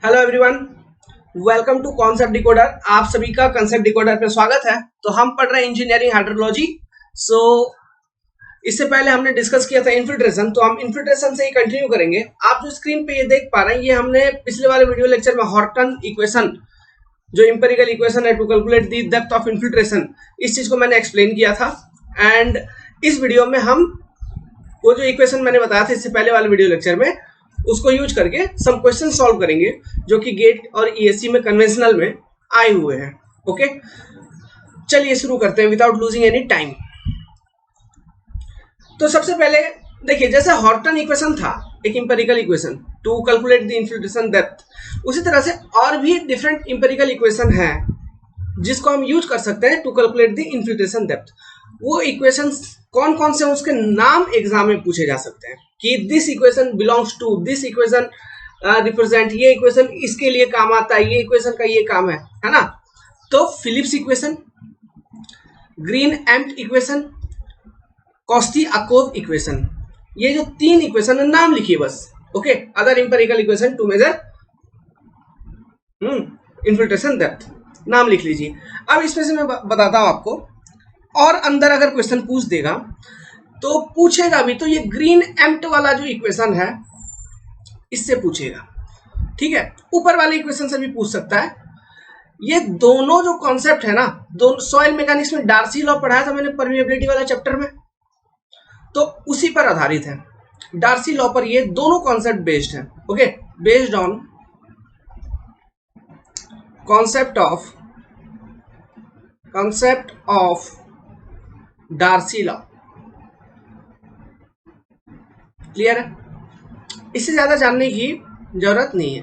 Hello everyone, welcome to concept decoder. आप सभी का कॉन्सेप्ट डिकोडर पे स्वागत है। तो हम पढ़ रहे हैं इंजीनियरिंग हाइड्रोलॉजी। इससे पहले हमने डिस्कस किया था इन्फिल्ट्रेशन, तो हम इन्फिल्ट्रेशन से ही कंटिन्यू करेंगे। आप जो स्क्रीन पे ये देख पा रहे हैं, ये हमने पिछले वाले वीडियो लेक्चर में हॉर्टन इक्वेशन, जो इंपेरिकल इक्वेशन है to calculate the depth of infiltration, इस चीज को मैंने एक्सप्लेन किया था। एंड इस वीडियो में हम वो जो इक्वेशन मैंने बताया था इससे पहले वाले वीडियो लेक्चर में, उसको यूज करके सम क्वेश्चन सॉल्व करेंगे जो कि गेट और ईएससी में कन्वेंशनल में आए हुए हैं। ओके, चलिए शुरू करते हैं विदाउट लूजिंग एनी टाइम। तो सबसे पहले देखिए, जैसे हॉर्टन इक्वेशन था एक empirical equation to calculate the infiltration depth, उसी तरह से और भी डिफरेंट इंपेरिकल इक्वेशन है जिसको हम यूज कर सकते हैं to calculate the infiltration depth. वो इक्वेशंस कौन कौन से, उसके नाम एग्जाम में पूछे जा सकते हैं कि this equation belongs to this equation, represent ये इक्वेशन इसके लिए काम आता है, ये इक्वेशन का ये काम है ना। तो Philips equation, Green Ampt equation, Kostiakov equation, ये जो तीन इक्वेशन है नाम लिखिए बस। Okay, other empirical equation to measure infiltration depth, नाम लिख लीजिए। अब इसमें से मैं बताता हूं आपको, और अंदर अगर क्वेश्चन पूछ देगा तो पूछेगा भी तो ये ग्रीन एम्प्ट वाला जो इक्वेशन है इससे पूछेगा, ठीक है। ऊपर वाले इक्वेशन से भी पूछ सकता है। ये दोनों जो कॉन्सेप्ट है ना, दोनों सॉइल मैकेनिक्स में डार्सी लॉ पढ़ाया था मैंने परमिएबिलिटी वाला चैप्टर में, तो उसी पर आधारित है। डार्सी लॉ पर ये दोनों कॉन्सेप्ट बेस्ड है। Okay, based on concept of Darcy law. Clear है? इससे ज्यादा जानने की जरूरत नहीं है,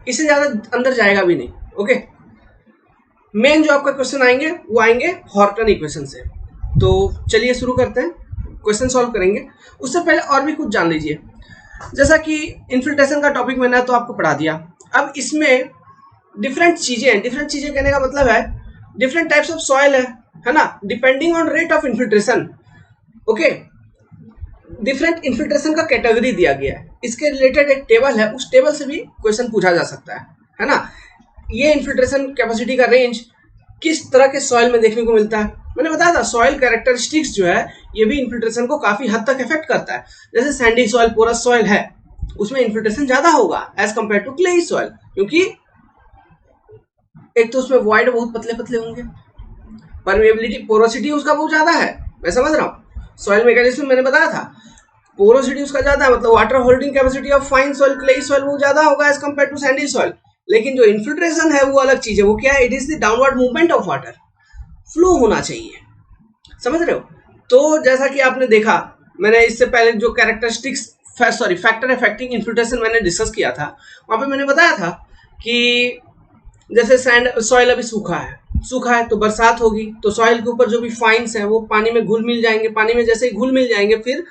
इससे ज्यादा अंदर जाएगा भी नहीं। ओके, मेन जो आपका क्वेश्चन आएंगे वो आएंगे हॉर्टन इक्वेशन से। तो चलिए शुरू करते हैं, क्वेश्चन सॉल्व करेंगे। उससे पहले और भी कुछ जान लीजिए, जैसा कि इन्फिल्ट्रेशन का टॉपिक मैंने तो आपको पढ़ा दिया। अब इसमें डिफरेंट चीजें हैं। डिफरेंट चीजें कहने का मतलब है डिफरेंट टाइप्स ऑफ सॉइल है ना, depending on rate of infiltration. Okay, different infiltration का कैटेगरी दिया गया है, इसके रिलेटेड एक टेबल है, उस टेबल से भी क्वेश्चन पूछा जा सकता है ना। ये इन्फिल्ट्रेशन कैपेसिटी का रेंज किस तरह के सॉइल में देखने को मिलता है, मैंने बताया था। सॉइल कैरेक्टरिस्टिक्स जो है ये भी इन्फिल्ट्रेशन को काफी हद तक इफेक्ट करता है। जैसे सैंडी सॉइल, पोरस सॉइल है, उसमें इन्फिल्ट्रेशन ज्यादा होगा as compared to clayey soil, क्योंकि एक तो उसमें वॉइड बहुत पतले पतले होंगे, परमेबिलिटी, पोरोसिटी उसका बहुत ज्यादा है। मैं समझ रहा हूँ, सॉइल मैकेनिक्स में मैंने बताया था पोरोसिटी उसका ज्यादा है, मतलब water holding capacity of fine soil, clayey soil वो ज्यादा होगा as compared to sandy soil. लेकिन जो इन्फिल्ट्रेशन है वो अलग चीज है। वो क्या है? It is the downward movement of water, flow होना चाहिए। समझ रहे हो? तो जैसा कि आपने देखा, मैंने इससे पहले जो कैरेक्टरिस्टिक्स फैक्टर अफेक्टिंग इन्फिल्ट्रेशन मैंने डिस्कस किया था, वहां पे मैंने बताया था कि जैसे सैंड सॉइल अभी सूखा है तो बरसात होगी तो सॉइल के ऊपर जो भी फाइन्स हैं वो पानी में घुल मिल जाएंगे। पानी में जैसे ही घुल मिल जाएंगे फिर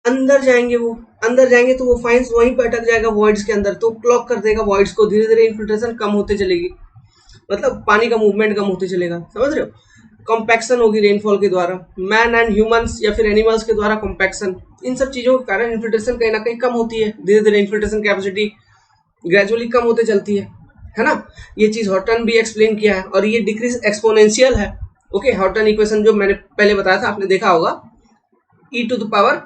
अंदर जाएंगे तो वो फाइन्स वहीं पर अटक जाएगा वॉइड्स के अंदर, तो क्लॉग कर देगा वॉइड्स को। धीरे धीरे इन्फिल्ट्रेशन कम होते चलेगी, मतलब पानी का मूवमेंट कम होते चलेगा। समझ रहे हो? कॉम्पैक्शन होगी रेनफॉल के द्वारा, मैन एंड ह्यूमंस या फिर एनिमल्स के द्वारा कॉम्पैक्शन, इन सब चीजों के कारण इन्फिल्ट्रेशन कहीं ना कहीं कम होती है। धीरे धीरे इन्फिल्ट्रेशन कैपेसिटी ग्रेजुअली कम होते चलती है ना। ये चीज हॉर्टन भी एक्सप्लेन किया है, और ये डिक्रीज एक्सपोनेंशियल है। ओके, हॉर्टन इक्वेशन जो मैंने पहले बताया था, आपने देखा होगा, e⁻⁻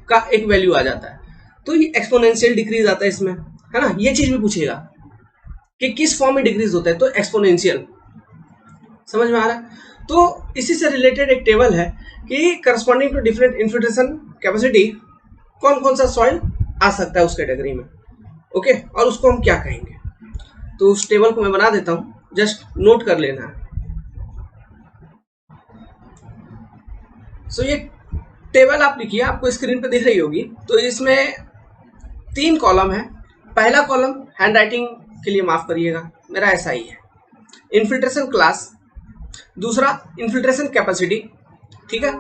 का एक वैल्यू आ जाता है, तो ये एक्सपोनेंशियल डिक्रीज आता है इसमें, है ना। ये चीज भी पूछेगा कि किस फॉर्म में डिक्रीज होता है, तो एक्सपोनेंशियल। समझ में आ रहा है? तो इसी से रिलेटेड एक टेबल है कि corresponding to different infiltration capacity कौन कौन सा सॉइल आ सकता है उस कैटेगरी में। ओके, और उसको हम क्या कहेंगे, तो उस टेबल को मैं बना देता हूं, जस्ट नोट कर लेना है। सो ये टेबल आप लिखिए, आपको स्क्रीन पे दिख रही होगी। तो इसमें 3 कॉलम है। पहला कॉलम हैंडराइटिंग के लिए माफ करिएगा, मेरा ऐसा ही है, इन्फिल्ट्रेशन क्लास। दूसरा इन्फिल्ट्रेशन कैपेसिटी, ठीक है।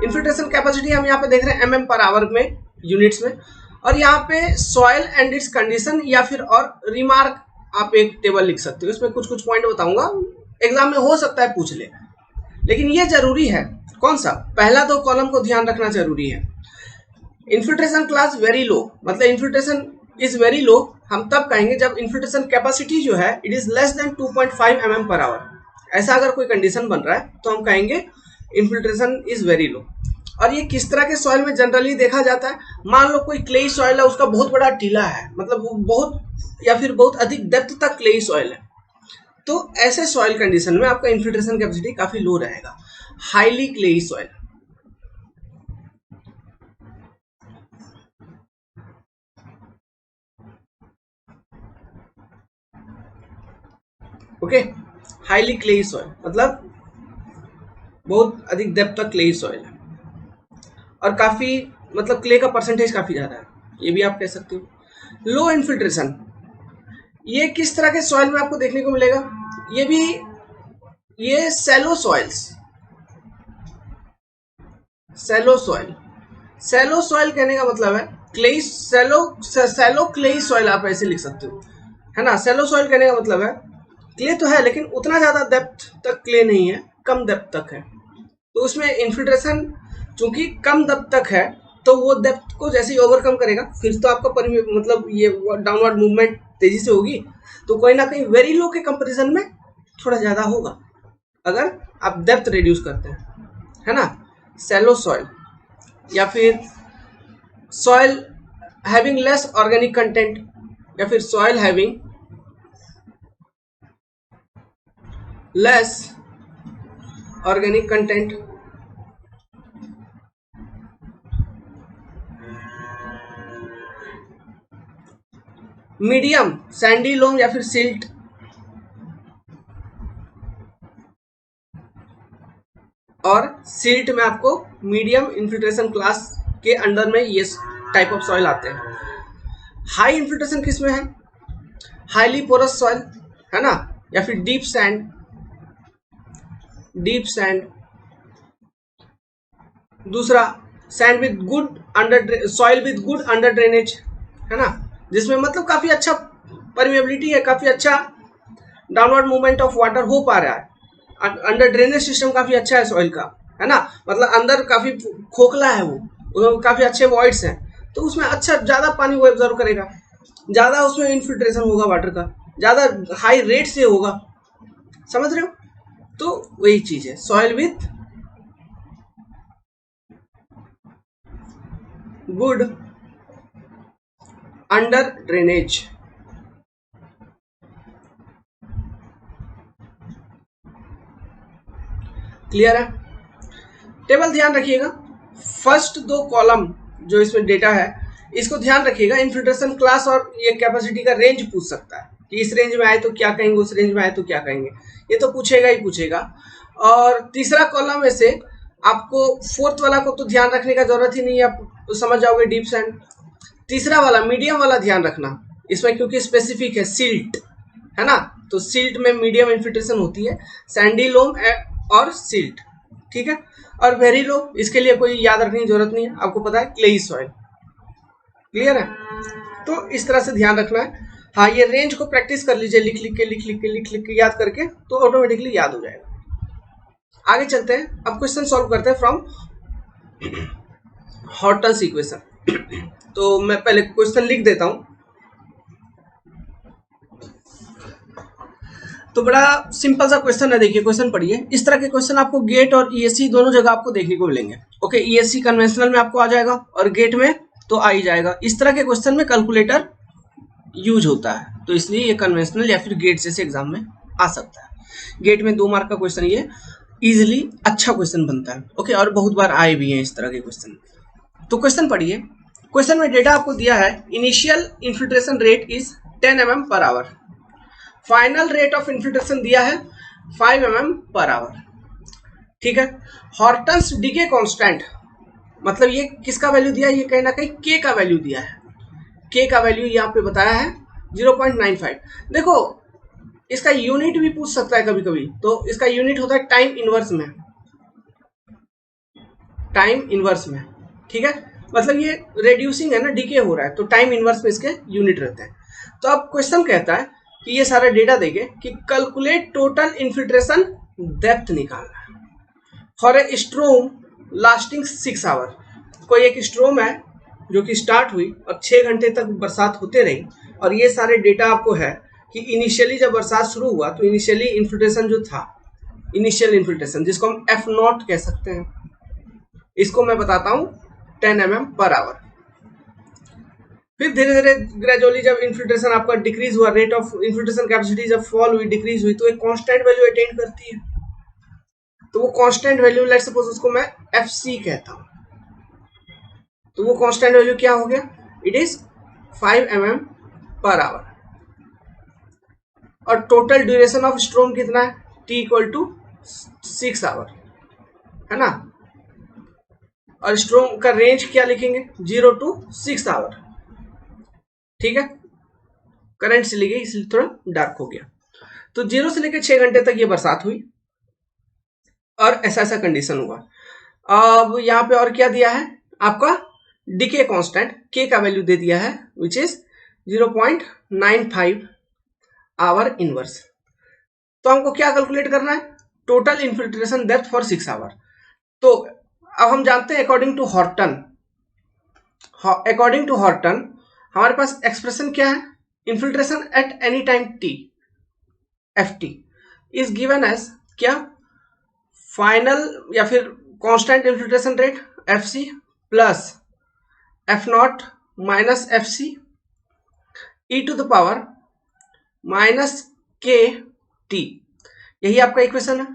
इन्फिल्ट्रेशन कैपेसिटी हम यहाँ पे देख रहे हैं mm पर आवर में, यूनिट्स में। और यहाँ पे सॉइल एंड इट्स कंडीशन या फिर और रिमार्क आप एक टेबल लिख सकते हो। इसमें कुछ कुछ पॉइंट बताऊंगा, एग्जाम में हो सकता है पूछ ले, लेकिन ये जरूरी है। कौन सा? पहला 2 कॉलम को ध्यान रखना जरूरी है। इन्फिल्ट्रेशन क्लास वेरी लो, मतलब इन्फिल्ट्रेशन इज वेरी लो हम तब कहेंगे जब इन्फिल्ट्रेशन कैपेसिटी जो है it is less then 2.5 mm per hour. ऐसा अगर कोई कंडीशन बन रहा है तो हम कहेंगे इन्फिल्ट्रेशन इज वेरी लो। और ये किस तरह के सॉइल में जनरली देखा जाता है, मान लो कोई क्लेई सॉइल है, उसका बहुत बड़ा टीला है, मतलब वो बहुत या फिर बहुत अधिक डेप्थ तक क्लेई सॉइल है, तो ऐसे सॉइल कंडीशन में आपका इन्फिल्ट्रेशन कैपेसिटी काफी लो रहेगा। Highly clayey soil, okay, highly clayey soil मतलब बहुत अधिक डेप्थ तक क्लेई सॉइल है और काफी मतलब क्ले का परसेंटेज काफी ज्यादा है, ये भी आप कह सकते हो। लो इन्फिल्ट्रेशन, ये किस तरह के सॉइल में आपको देखने को मिलेगा, ये भी ये shallow soils, shallow soil, shallow soil कहने का मतलब है क्लेई, सैलो क्लेई सॉइल आप ऐसे लिख सकते हो, है ना। सैलो सॉइल कहने का मतलब है क्ले तो है लेकिन उतना ज्यादा डेप्थ तक क्ले नहीं है, कम डेप्थ तक है, तो उसमें इन्फिल्ट्रेशन चूंकि कम डेप्थ तक है तो वो डेप्थ को जैसे ही ओवरकम करेगा फिर तो आपका मतलब ये डाउनवर्ड मूवमेंट तेजी से होगी, तो कोई ना कहीं वेरी लो के कंपैरिजन में थोड़ा ज्यादा होगा अगर आप डेप्थ रिड्यूस करते हैं, है ना। सैलो सॉइल या फिर soil having less organic content या फिर soil having less organic content, medium sandy loam या फिर सिल्ट, और सिल्ट में आपको मीडियम इन्फिल्ट्रेशन क्लास के अंडर में ये टाइप ऑफ सॉइल आते हैं। हाई इन्फिल्ट्रेशन किस में है, हाईली पोरस सॉइल, है ना, या फिर डीप सैंड, डीप सैंड। दूसरा sand with good under, soil with good under drainage, है ना, जिसमें मतलब काफी अच्छा परमेबिलिटी है, काफी अच्छा डाउनवर्ड मूवमेंट ऑफ वाटर हो पा रहा है, अंडर ड्रेनेज सिस्टम काफी अच्छा है सॉइल का, है ना, मतलब अंदर काफी खोखला है वो काफी अच्छे वॉइड्स हैं, तो उसमें अच्छा ज्यादा पानी वो एब्जॉर्व करेगा, ज्यादा उसमें इन्फिल्ट्रेशन होगा वाटर का, ज्यादा हाई रेट से होगा, समझ रहे हो। तो वही चीज है soil with good under drainage. Clear है। टेबल ध्यान रखिएगा, फर्स्ट दो कॉलम जो इसमें डेटा है इसको ध्यान रखिएगा, इन्फिल्ट्रेशन क्लास और ये कैपेसिटी का रेंज पूछ सकता है कि इस रेंज में आए तो क्या कहेंगे, उस रेंज में आए तो क्या कहेंगे, ये तो पूछेगा ही पूछेगा। और तीसरा कॉलम में से आपको फोर्थ वाला को तो ध्यान रखने का जरूरत ही नहीं है, आप तो समझ जाओगे डीप सैंड। तीसरा वाला मीडियम वाला ध्यान रखना इसमें क्योंकि स्पेसिफिक है सिल्ट, है ना, तो सिल्ट में मीडियम इन्फिल्ट्रेशन होती है, सैंडी लोम और सिल्ट, ठीक है। और वेरी लो इसके लिए कोई याद रखने की जरूरत नहीं है, आपको पता है क्लेई सॉइल, क्लियर है। तो इस तरह से ध्यान रखना है। हाँ, ये रेंज को प्रैक्टिस कर लीजिए, लिख लिख के याद करके, तो ऑटोमेटिकली याद हो जाएगा। आगे चलते हैं, अब क्वेश्चन सॉल्व करते हैं फ्रॉम हॉर्टन्स इक्वेशन। तो मैं पहले क्वेश्चन लिख देता हूं। तो बड़ा सिंपल सा क्वेश्चन है, देखिए क्वेश्चन पढ़िए। इस तरह के क्वेश्चन आपको गेट और ईएससी दोनों जगह आपको देखने को मिलेंगे। ओके, ईएससी कन्वेंशनल में आपको आ जाएगा और गेट में तो आ ही जाएगा। इस तरह के क्वेश्चन में कैलकुलेटर यूज होता है, तो इसलिए ये कन्वेंशनल या फिर गेट जैसे एग्जाम में आ सकता है। गेट में 2 मार्क का क्वेश्चन ये इजिली अच्छा क्वेश्चन बनता है। ओके, और बहुत बार आए भी हैं इस तरह के क्वेश्चन। तो क्वेश्चन पढ़िए। क्वेश्चन में डेटा आपको दिया है, initial infiltration rate is 10 mm per hour, final rate of infiltration दिया है 5 mm पर आवर, ठीक है। हॉर्टन्स डीके कांस्टेंट, मतलब ये किसका वैल्यू दिया है, ये कहीं ना कहीं के का वैल्यू दिया है, के का वैल्यू यहाँ पे बताया है 0.95। देखो इसका यूनिट भी पूछ सकता है कभी कभी, तो इसका यूनिट होता है टाइम इनवर्स में, टाइम इनवर्स में, ठीक है, मतलब ये रेड्यूसिंग है ना, डीके हो रहा है, तो टाइम इनवर्स में इसके यूनिट रहते हैं। तो अब क्वेश्चन कहता है कि ये सारा डेटा देके कि कैलकुलेट टोटल इन्फिल्ट्रेशन डेप्थ निकालना है for a storm lasting 6 hour. कोई एक स्ट्रोम है जो कि स्टार्ट हुई और 6 घंटे तक बरसात होते रही, और ये सारे डेटा आपको है कि इनिशियली जब बरसात शुरू हुआ तो इनिशियली इन्फिल्ट्रेशन जो था, इनिशियल इन्फिल्ट्रेशन जिसको हम एफ नॉट कह सकते हैं, इसको मैं बताता हूँ 10 mm पर आवर। फिर धीरे धीरे ग्रेजुअली जब इन्फिल्ट्रेशन आपका डिक्रीज हुआ, रेट ऑफ इन्फिल्ट्रेशन कैपेसिटी जब फॉल हुई, डिक्रीज हुई, तो एक कांस्टेंट वैल्यू अटेन करती है। तो वो कांस्टेंट वैल्यू, लेट्स सपोज उसको मैं एफ सी कहता हूँ, तो वो कांस्टेंट वैल्यू क्या हो गया, इट इज 5 mm पर आवर। और टोटल ड्यूरेशन ऑफ स्टॉर्म कितना है, टी इक्वल टू 6 आवर, है ना। और स्टॉर्म का रेंज क्या लिखेंगे, 0 to 6 आवर, ठीक है। करंट से ली गई इसलिए थोड़ा डार्क हो गया। तो 0 से लेकर 6 घंटे तक ये बरसात हुई और ऐसा ऐसा कंडीशन हुआ। अब यहाँ पे और क्या दिया है आपका, डीके कांस्टेंट के का वैल्यू दे दिया है विच इज 0.95 आवर इनवर्स। तो हमको क्या कैलकुलेट करना है, total infiltration depth for 6 hour. तो अब हम जानते हैं अकॉर्डिंग टू हॉर्टन हमारे पास एक्सप्रेशन क्या है, infiltration at any time t f t is given as क्या, फाइनल या फिर constant infiltration rate f c plus f naught minus f c e to the power minus k t, यही आपका equation है।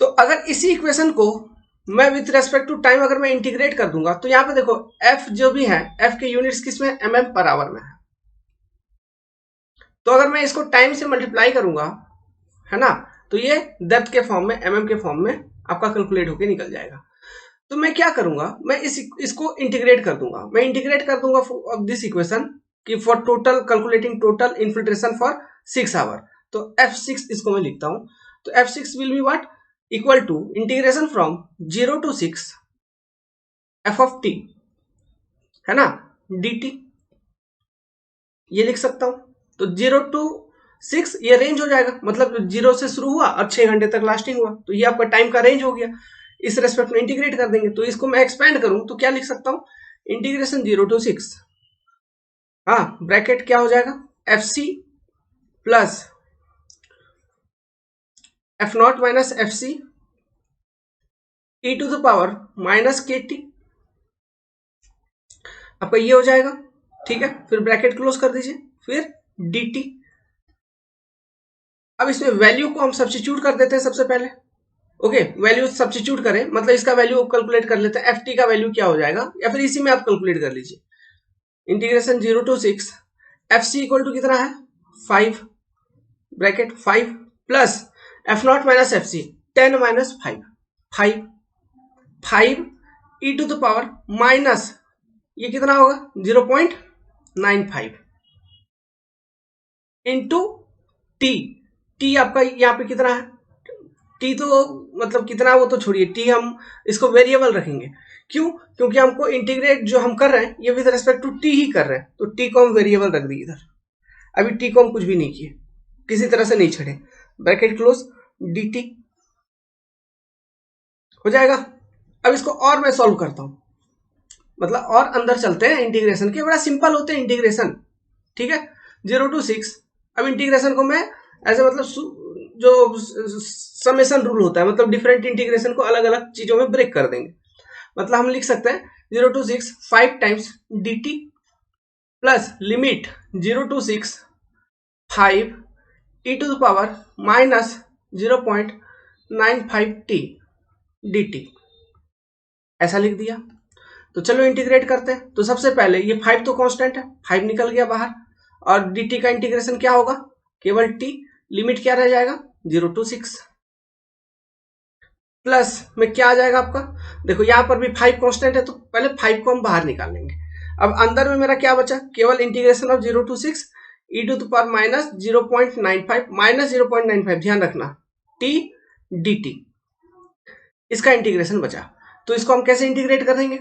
तो अगर इसी इक्वेशन को मैं विथ रेस्पेक्ट टू टाइम अगर मैं इंटीग्रेट कर दूंगा, तो यहां पे देखो एफ जो भी है, एफ के यूनिट्स किसमें, mm पर आवर में है। तो अगर मैं इसको टाइम से मल्टीप्लाई करूंगा, है ना, तो ये डेप्थ के फॉर्म में, mm के फॉर्म में आपका कैलकुलेट होके निकल जाएगा। तो मैं क्या करूंगा, मैं इसको इंटीग्रेट कर दूंगा, मैं इंटीग्रेट कर दूंगा ऑफ दिस इक्वेशन कि for total calculating total infiltration for 6 hour. तो F6 इसको मैं लिखता हूं, तो F6 will be what, equal to integration from 0 to 6 f of t, है ना, dt, ये लिख सकता हूं। तो 0 to 6 ये रेंज हो जाएगा, मतलब 0 से शुरू हुआ और 6 घंटे तक लास्टिंग हुआ, तो ये आपका टाइम का रेंज हो गया। इस रेस्पेक्ट में इंटीग्रेट कर देंगे, तो इसको मैं एक्सपेंड करूं तो क्या लिख सकता हूं, इंटीग्रेशन 0 to 6, हाँ, ब्रैकेट क्या हो जाएगा, f c plus f naught minus f c e to the power minus k t, आपका ये हो जाएगा, ठीक है। फिर ब्रैकेट क्लोज कर दीजिए, फिर डी टी। अब इसमें वैल्यू को हम सब्स्टिट्यूट कर देते हैं सबसे पहले, ओके, वैल्यू सब्स्टिट्यूट करें, मतलब इसका वैल्यू कैलकुलेट कर लेते हैं, एफ टी का वैल्यू क्या हो जाएगा, या फिर इसी में आप कैलकुलेट कर लीजिए। Integration 0 to 6 f c equal to कितना है, 5, bracket 5 plus f naught minus f c 10 minus 5 e to the power minus ये कितना होगा 0.95 इंटू टी। टी आपका यहाँ पे कितना है, टी तो मतलब कितना वो तो छोड़िए, टी हम इसको वेरिएबल रखेंगे, क्यों, क्योंकि हमको इंटीग्रेट जो हम कर रहे हैं ये विद रेस्पेक्ट टू टी ही कर रहे हैं, तो टी को हम वेरिएबल रख दिए इधर। अभी टी को हम कुछ भी नहीं किए, किसी तरह से नहीं छड़े, ब्रैकेट क्लोज, डी टी हो जाएगा। अब इसको और मैं सॉल्व करता हूं, मतलब और अंदर चलते हैं इंटीग्रेशन के, बड़ा सिंपल होते हैं इंटीग्रेशन, ठीक है। 0 to 6, अब इंटीग्रेशन को मैं ऐसे मतलब जो समेशन रूल होता है, मतलब डिफरेंट इंटीग्रेशन को अलग अलग चीजों में ब्रेक कर देंगे। मतलब हम लिख सकते हैं 0 to 6 5 times d t plus limit 0 to 6 5 e to the power minus 0.95 t d t, ऐसा लिख दिया। तो चलो इंटीग्रेट करते हैं। तो सबसे पहले ये 5 तो कांस्टेंट है, 5 निकल गया बाहर, और डी टी का इंटीग्रेशन क्या होगा, केवल टी, लिमिट क्या रह जाएगा 0 to 6 प्लस में क्या आ जाएगा आपका, देखो यहां पर भी 5 कांस्टेंट है, तो पहले 5 को हम बाहर निकाल लेंगे। अब अंदर में मेरा क्या बचा, केवल integration of 0 to 6 e to the power minus 0.95 minus 0.95, ध्यान रखना, टी डी टी, इसका इंटीग्रेशन बचा। तो इसको हम कैसे इंटीग्रेट करेंगे,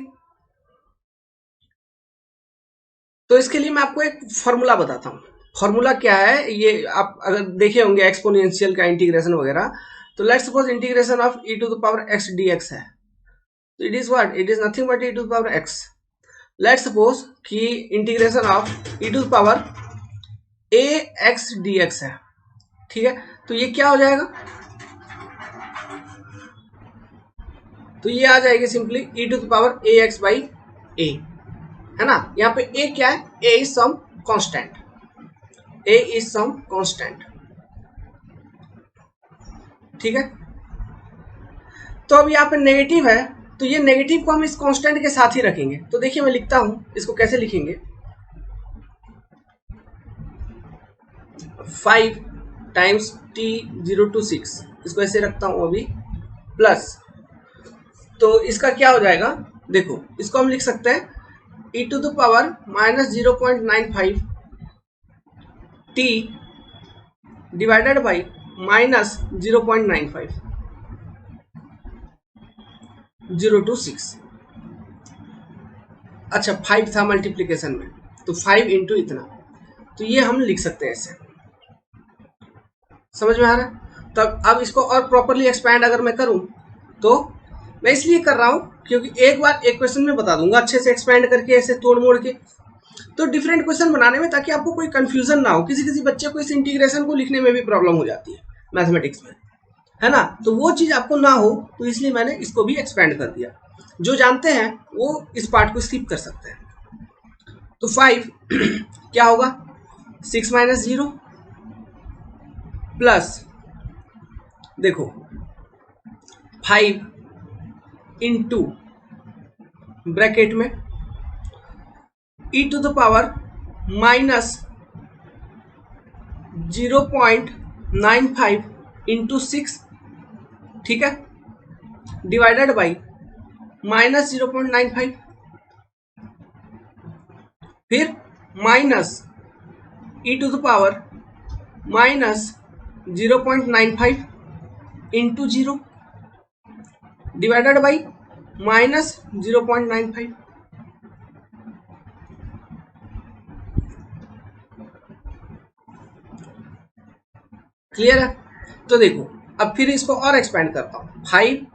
तो इसके लिए मैं आपको एक फॉर्मूला बताता हूं। फॉर्मूला क्या है, ये आप अगर देखे होंगे एक्सपोनेंशियल का इंटीग्रेशन वगैरह, तो let's suppose integration of e to the power x d x है, तो it is what, it is nothing but e to the power x। Let's suppose कि integration of e to the power ax dx है, ठीक है। तो ये क्या हो जाएगा, तो ये आ जाएगी simply e to the power ax by a, है ना। यहाँ पे a क्या है, a is some constant, a is some constant, ठीक है। तो अब यहाँ पे नेगेटिव है, तो ये नेगेटिव को हम इस कांस्टेंट के साथ ही रखेंगे। तो देखिए मैं लिखता हूं, इसको कैसे लिखेंगे, 5 टाइम्स t 0 to 6, इसको ऐसे रखता हूं अभी, प्लस, तो इसका क्या हो जाएगा, देखो इसको हम लिख सकते हैं e to the power minus 0.95 t divided by minus 0.95 0 to 6। अच्छा 5 था मल्टीप्लीकेशन में, तो 5 इंटू इतना, तो ये हम लिख सकते हैं ऐसे, समझ में आ रहा है। तब अब इसको और प्रॉपरली एक्सपैंड अगर मैं करूं, तो मैं इसलिए कर रहा हूं क्योंकि एक बार एक क्वेश्चन में बता दूंगा अच्छे से एक्सपैंड करके, ऐसे तोड़ मोड़ के, तो डिफरेंट क्वेश्चन बनाने में, ताकि आपको कोई कंफ्यूजन ना हो। किसी बच्चे को इस इंटीग्रेशन को लिखने में भी प्रॉब्लम हो जाती है मैथमेटिक्स में, है ना, तो वो चीज आपको ना हो, तो इसलिए मैंने इसको भी एक्सपेंड कर दिया। जो जानते हैं वो इस पार्ट को स्किप कर सकते हैं। तो 5 क्या होगा, 6 माइनस 0 प्लस, देखो 5 इंटू ब्रैकेट में e to the power minus 0.95 into 6, ठीक है, डिवाइडेड बाई माइनस 0.95, फिर minus e to the power minus 0.95 into 0 divided by minus 0.95। Clear है। तो देखो अब फिर इसको और एक्सपेंड करता हूँ, 5,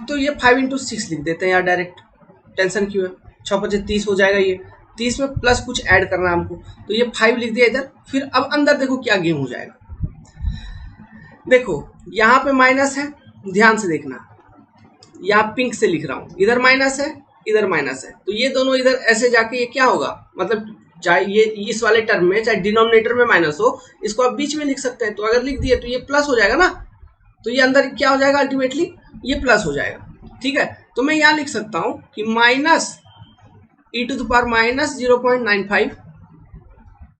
तो ये 5 इंटू 6 लिख देते हैं यार डायरेक्ट, टेंशन क्यों है, 6 5 30 हो जाएगा, ये 30 में प्लस कुछ ऐड करना है हमको, तो ये 5 लिख दिया इधर। फिर अब अंदर देखो क्या गेम हो जाएगा, देखो यहाँ पे माइनस है, ध्यान से देखना, यहाँ पिंक से लिख रहा हूँ, इधर माइनस है इधर माइनस है, तो ये दोनों इधर ऐसे जाके ये क्या होगा, मतलब चाहे ये इस वाले टर्म में चाहे डिनोमिनेटर में माइनस हो, इसको आप बीच में लिख सकते हैं। तो अगर लिख दिए तो ये प्लस हो जाएगा ना, तो ये अंदर क्या हो जाएगा, अल्टीमेटली ये प्लस हो जाएगा, ठीक है। तो मैं यहाँ लिख सकता हूँ कि minus e to the power minus 0.95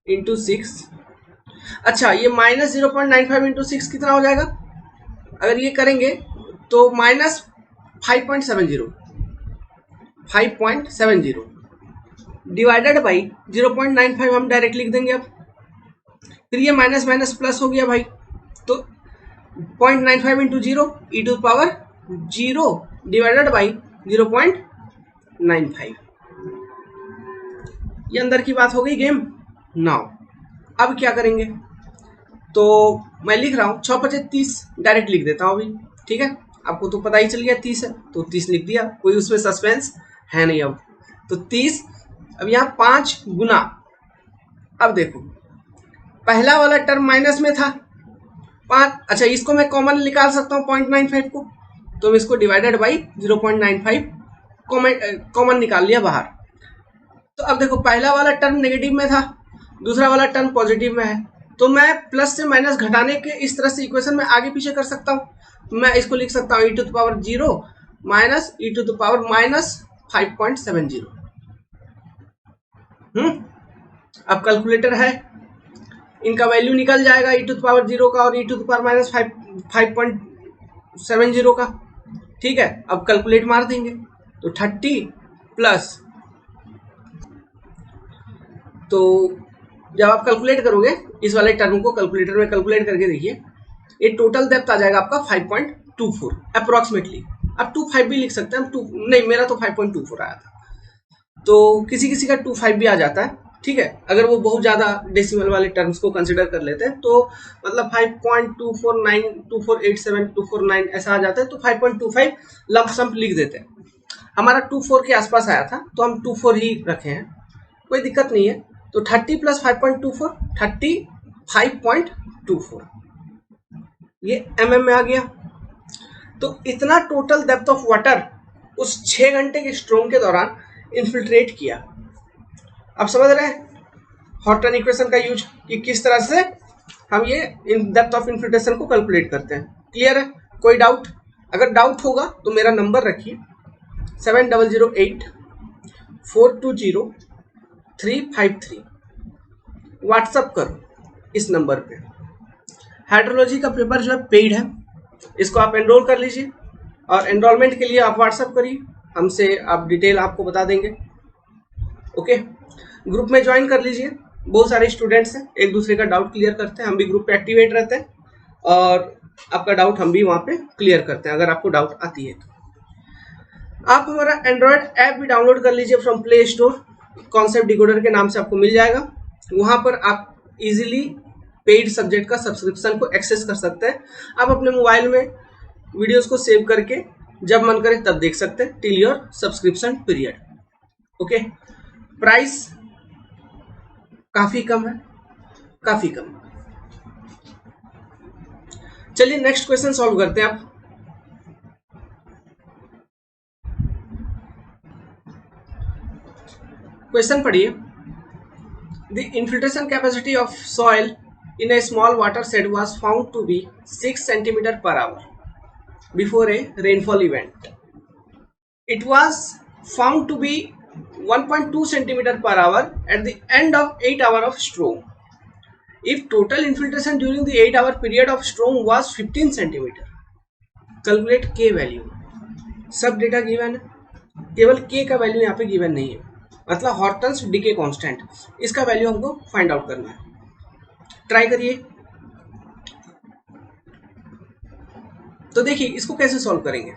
into 6। अच्छा ये माइनस 0.95 इंटू 6 कितना हो जाएगा, अगर ये करेंगे तो माइनस 5.70 डिवाइडेड बाई 0.95 हम डायरेक्ट लिख देंगे। अब फिर ये माइनस माइनस प्लस हो गया भाई, तो 0.95 into 0 e to power 0 divided by 0.95। ये अंदर की बात हो गई गेम। नाउ अब क्या करेंगे, तो मैं लिख रहा हूँ 6 5 30 डायरेक्ट लिख देता हूँ अभी, ठीक है। आपको तो पता ही चल गया 30 है, तो 30 लिख दिया, कोई उसमें सस्पेंस है नहीं। अब तो 30, अब यहाँ 5 गुना, अब देखो पहला वाला टर्म माइनस में था 5, अच्छा इसको मैं कॉमन निकाल सकता हूँ 0.95 को, तो मैं इसको डिवाइडेड बाई 0.95 कॉमन निकाल लिया बाहर। तो अब देखो पहला वाला टर्म नेगेटिव में था, दूसरा वाला टर्म पॉजिटिव में है, तो मैं प्लस से माइनस घटाने के इस तरह से इक्वेशन में आगे पीछे कर सकता हूँ। मैं इसको लिख सकता हूँ e to the power 0 minus e to the power minus 5.70। अब कैलकुलेटर है, इनका वैल्यू निकल जाएगा e टू द पावर 0 का और e to the power minus 5.70 का, ठीक है। अब कैलकुलेट मार देंगे तो 30 प्लस, तो जब आप कैलकुलेट करोगे इस वाले टर्म को कैलकुलेटर में कैलकुलेट करके देखिए, ये टोटल डेप्थ आ जाएगा आपका 5.24 अप्रोक्सीमेटली। अब 25 भी लिख सकते हैं, नहीं मेरा तो 5.24 आया था, तो किसी किसी का 25 भी आ जाता है, ठीक है। अगर वो बहुत ज्यादा डेसिमल वाले टर्म्स को कंसिडर कर लेते हैं तो मतलब 5.249 2487 249 ऐसा आ जाता है, तो 5.25 लंप सम लिख देते हैं, हमारा 24 के आसपास आया था तो हम 24 ही रखे हैं, कोई दिक्कत नहीं है। तो 30 प्लस 5.24 35.24 ये mm में आ गया। तो इतना टोटल डेप्थ ऑफ वाटर उस 6 घंटे के स्ट्रोम के दौरान इन्फिल्ट्रेट किया। अब समझ रहे हैं हॉटन इक्वेशन का यूज कि किस तरह से हम ये डेप्थ ऑफ इन्फिल्ट्रेशन को कैलकुलेट करते हैं। क्लियर है? कोई डाउट? अगर डाउट होगा तो मेरा नंबर रखिए 7008-420-353, व्हाट्सअप करो इस नंबर पे। हाइड्रोलॉजी का पेपर जो है पेड है, इसको आप एनरोल कर लीजिए और एनरोलमेंट के लिए आप व्हाट्सअप करिए हमसे, आप डिटेल आपको बता देंगे। ओके, ग्रुप में ज्वाइन कर लीजिए, बहुत सारे स्टूडेंट्स हैं, एक दूसरे का डाउट क्लियर करते हैं, हम भी ग्रुप पे एक्टिवेट रहते हैं और आपका डाउट हम भी वहाँ पे क्लियर करते हैं अगर आपको डाउट आती है तो। आप हमारा एंड्रॉयड ऐप भी डाउनलोड कर लीजिए from play store, concept decoder के नाम से आपको मिल जाएगा। वहाँ पर आप इजीली पेड सब्जेक्ट का सब्सक्रिप्शन को एक्सेस कर सकते हैं। आप अपने मोबाइल में वीडियोस को सेव करके जब मन करे तब देख सकते हैं till your subscription period. Okay, price काफी कम है, काफी कम। चलिए नेक्स्ट क्वेश्चन सॉल्व करते हैं। आप क्वेश्चन पढ़िए। The infiltration capacity of soil in a small water set was found to be 6 cm per hour before a rainfall event. It was found to be 1.2 cm per hour at the end of 8 hours of storm. If total infiltration during the 8 hour period of storm was 15 cm, calculate K value. सब data given है, केवल K का value यहाँ पे given नहीं है, मतलब Hortons decay constant, इसका वैल्यू हमको फाइंड आउट करना है। ट्राई करिए। तो देखिए इसको कैसे सॉल्व करेंगे।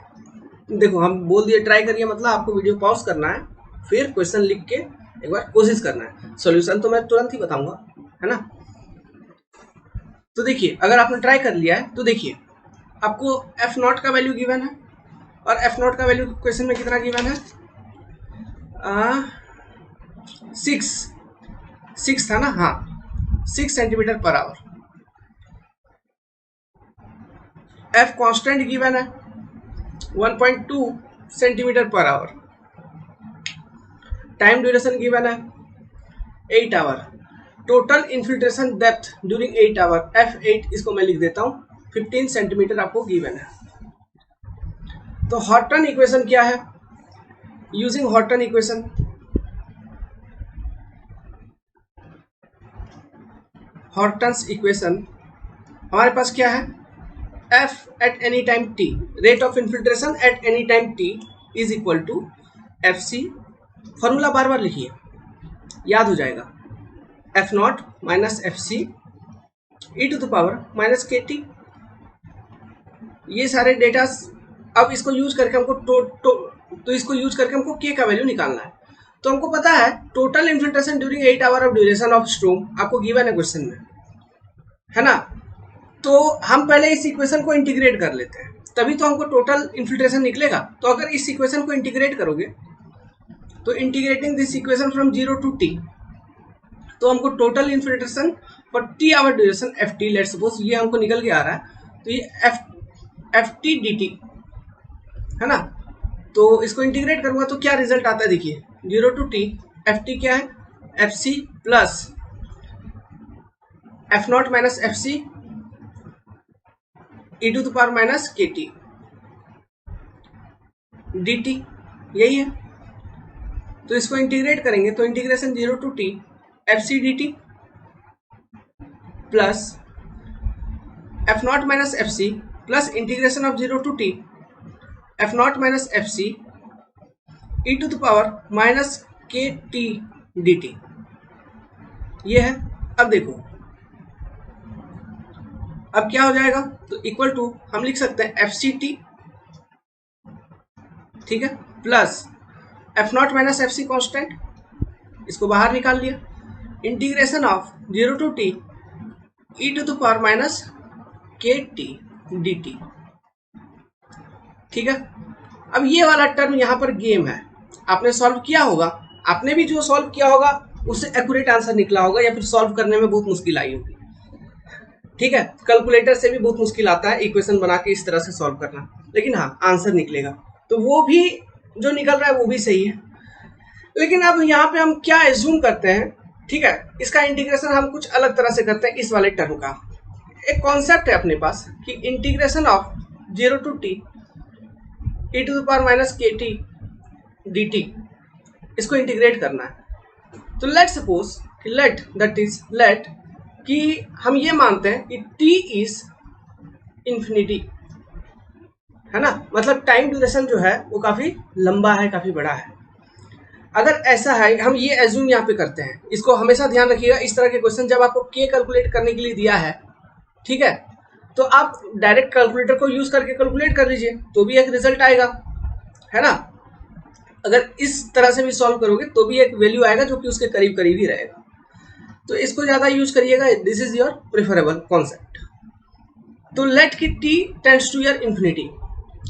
देखो हम बोल दिए ट्राई करिए, मतलब आपको वीडियो पॉज करना है, फिर क्वेश्चन लिख के एक बार कोशिश करना है। सॉल्यूशन तो मैं तुरंत ही बताऊंगा, है ना। तो देखिए अगर आपने ट्राई कर लिया है तो देखिए आपको एफ नॉट का वैल्यू गिवन है, और एफ नॉट का वैल्यू क्वेश्चन में कितना गिवन है, 6 था ना, हाँ 6 सेंटीमीटर पर आवर। एफ कांस्टेंट गिवन है 1.2 सेंटीमीटर पर आवर। टाइम ड्यूरेशन गिवन है 8 hour. Total infiltration depth during 8 hour, F8 इसको मैं लिख देता हूं, 15 सेंटीमीटर आपको गिवन है। तो हॉर्टन इक्वेशन क्या है? Using Horton equation, Horton's equation हमारे पास क्या है, F at any time t, rate of infiltration at any time t is equal to FC, formula बार बार लिखिए याद हो जाएगा, F not minus FC e to the power minus KT। ये सारे डेटा अब इसको यूज करके हमको तो इसको यूज करके हमको K का वैल्यू निकालना है। तो हमको पता है total infiltration during 8 hour of duration of स्ट्रोम आपको गिवन है क्वेश्चन में, है ना। तो हम पहले इस इक्वेशन को इंटीग्रेट कर लेते हैं, तभी तो हमको टोटल इन्फिल्ट्रेशन निकलेगा। तो अगर इस इक्वेशन को इंटीग्रेट करोगे तो integrating this equation from 0 to t, तो हमको total infiltration for t hour duration FT, let's suppose ये हमको निकल के आ रहा है, तो ये FT dt है ना। तो इसको इंटीग्रेट करूंगा तो क्या रिजल्ट आता है, देखिए 0 टू t FT क्या है, FC plus F not minus FC e to the power minus KT dt, यही है। तो इसको इंटीग्रेट करेंगे तो integration 0 to t FC dt plus F not minus FC plus integration of 0 to t F not minus FC e to the power minus KT dt, ये है। अब देखो अब क्या हो जाएगा, तो इक्वल टू हम लिख सकते हैं FCT, ठीक है, plus F not minus FC constant, इसको बाहर निकाल लिया, integration of 0 to t e to the power minus KT dt, ठीक है। अब ये वाला टर्म यहाँ पर गेम है, आपने सॉल्व किया होगा, आपने भी जो सॉल्व किया होगा उससे एक्यूरेट आंसर निकला होगा या फिर सॉल्व करने में बहुत मुश्किल आई होगी। ठीक है, कैलकुलेटर से भी बहुत मुश्किल आता है इक्वेशन बना के इस तरह से सॉल्व करना, लेकिन हाँ आंसर निकलेगा। तो वो भी जो निकल रहा है वो भी सही है। लेकिन अब यहाँ पे हम क्या एज्यूम करते हैं, ठीक है, इसका इंटीग्रेशन हम कुछ अलग तरह से करते हैं। इस वाले टर्म का एक कॉन्सेप्ट है अपने पास कि integration of 0 to t e to the power minus kt dt, इसको इंटीग्रेट करना है। तो लेट सपोज कि लेट कि हम ये मानते हैं कि t इज इंफिनिटी, है ना, मतलब टाइम ड्यूरेशन जो है वो काफी लंबा है, काफी बड़ा है। अगर ऐसा है, हम ये एज्यूम यहाँ पे करते हैं, इसको हमेशा ध्यान रखिएगा। इस तरह के क्वेश्चन जब आपको k कैलकुलेट करने के लिए दिया है, ठीक है, तो आप डायरेक्ट कैलकुलेटर को यूज करके कैलकुलेट कर लीजिए तो भी एक रिजल्ट आएगा, है ना। अगर इस तरह से भी सॉल्व करोगे तो भी एक वैल्यू आएगा जो कि उसके करीब करीब ही रहेगा। तो इसको ज्यादा यूज करिएगा, this is your preferable concept. तो लेट की t tends to your infinity,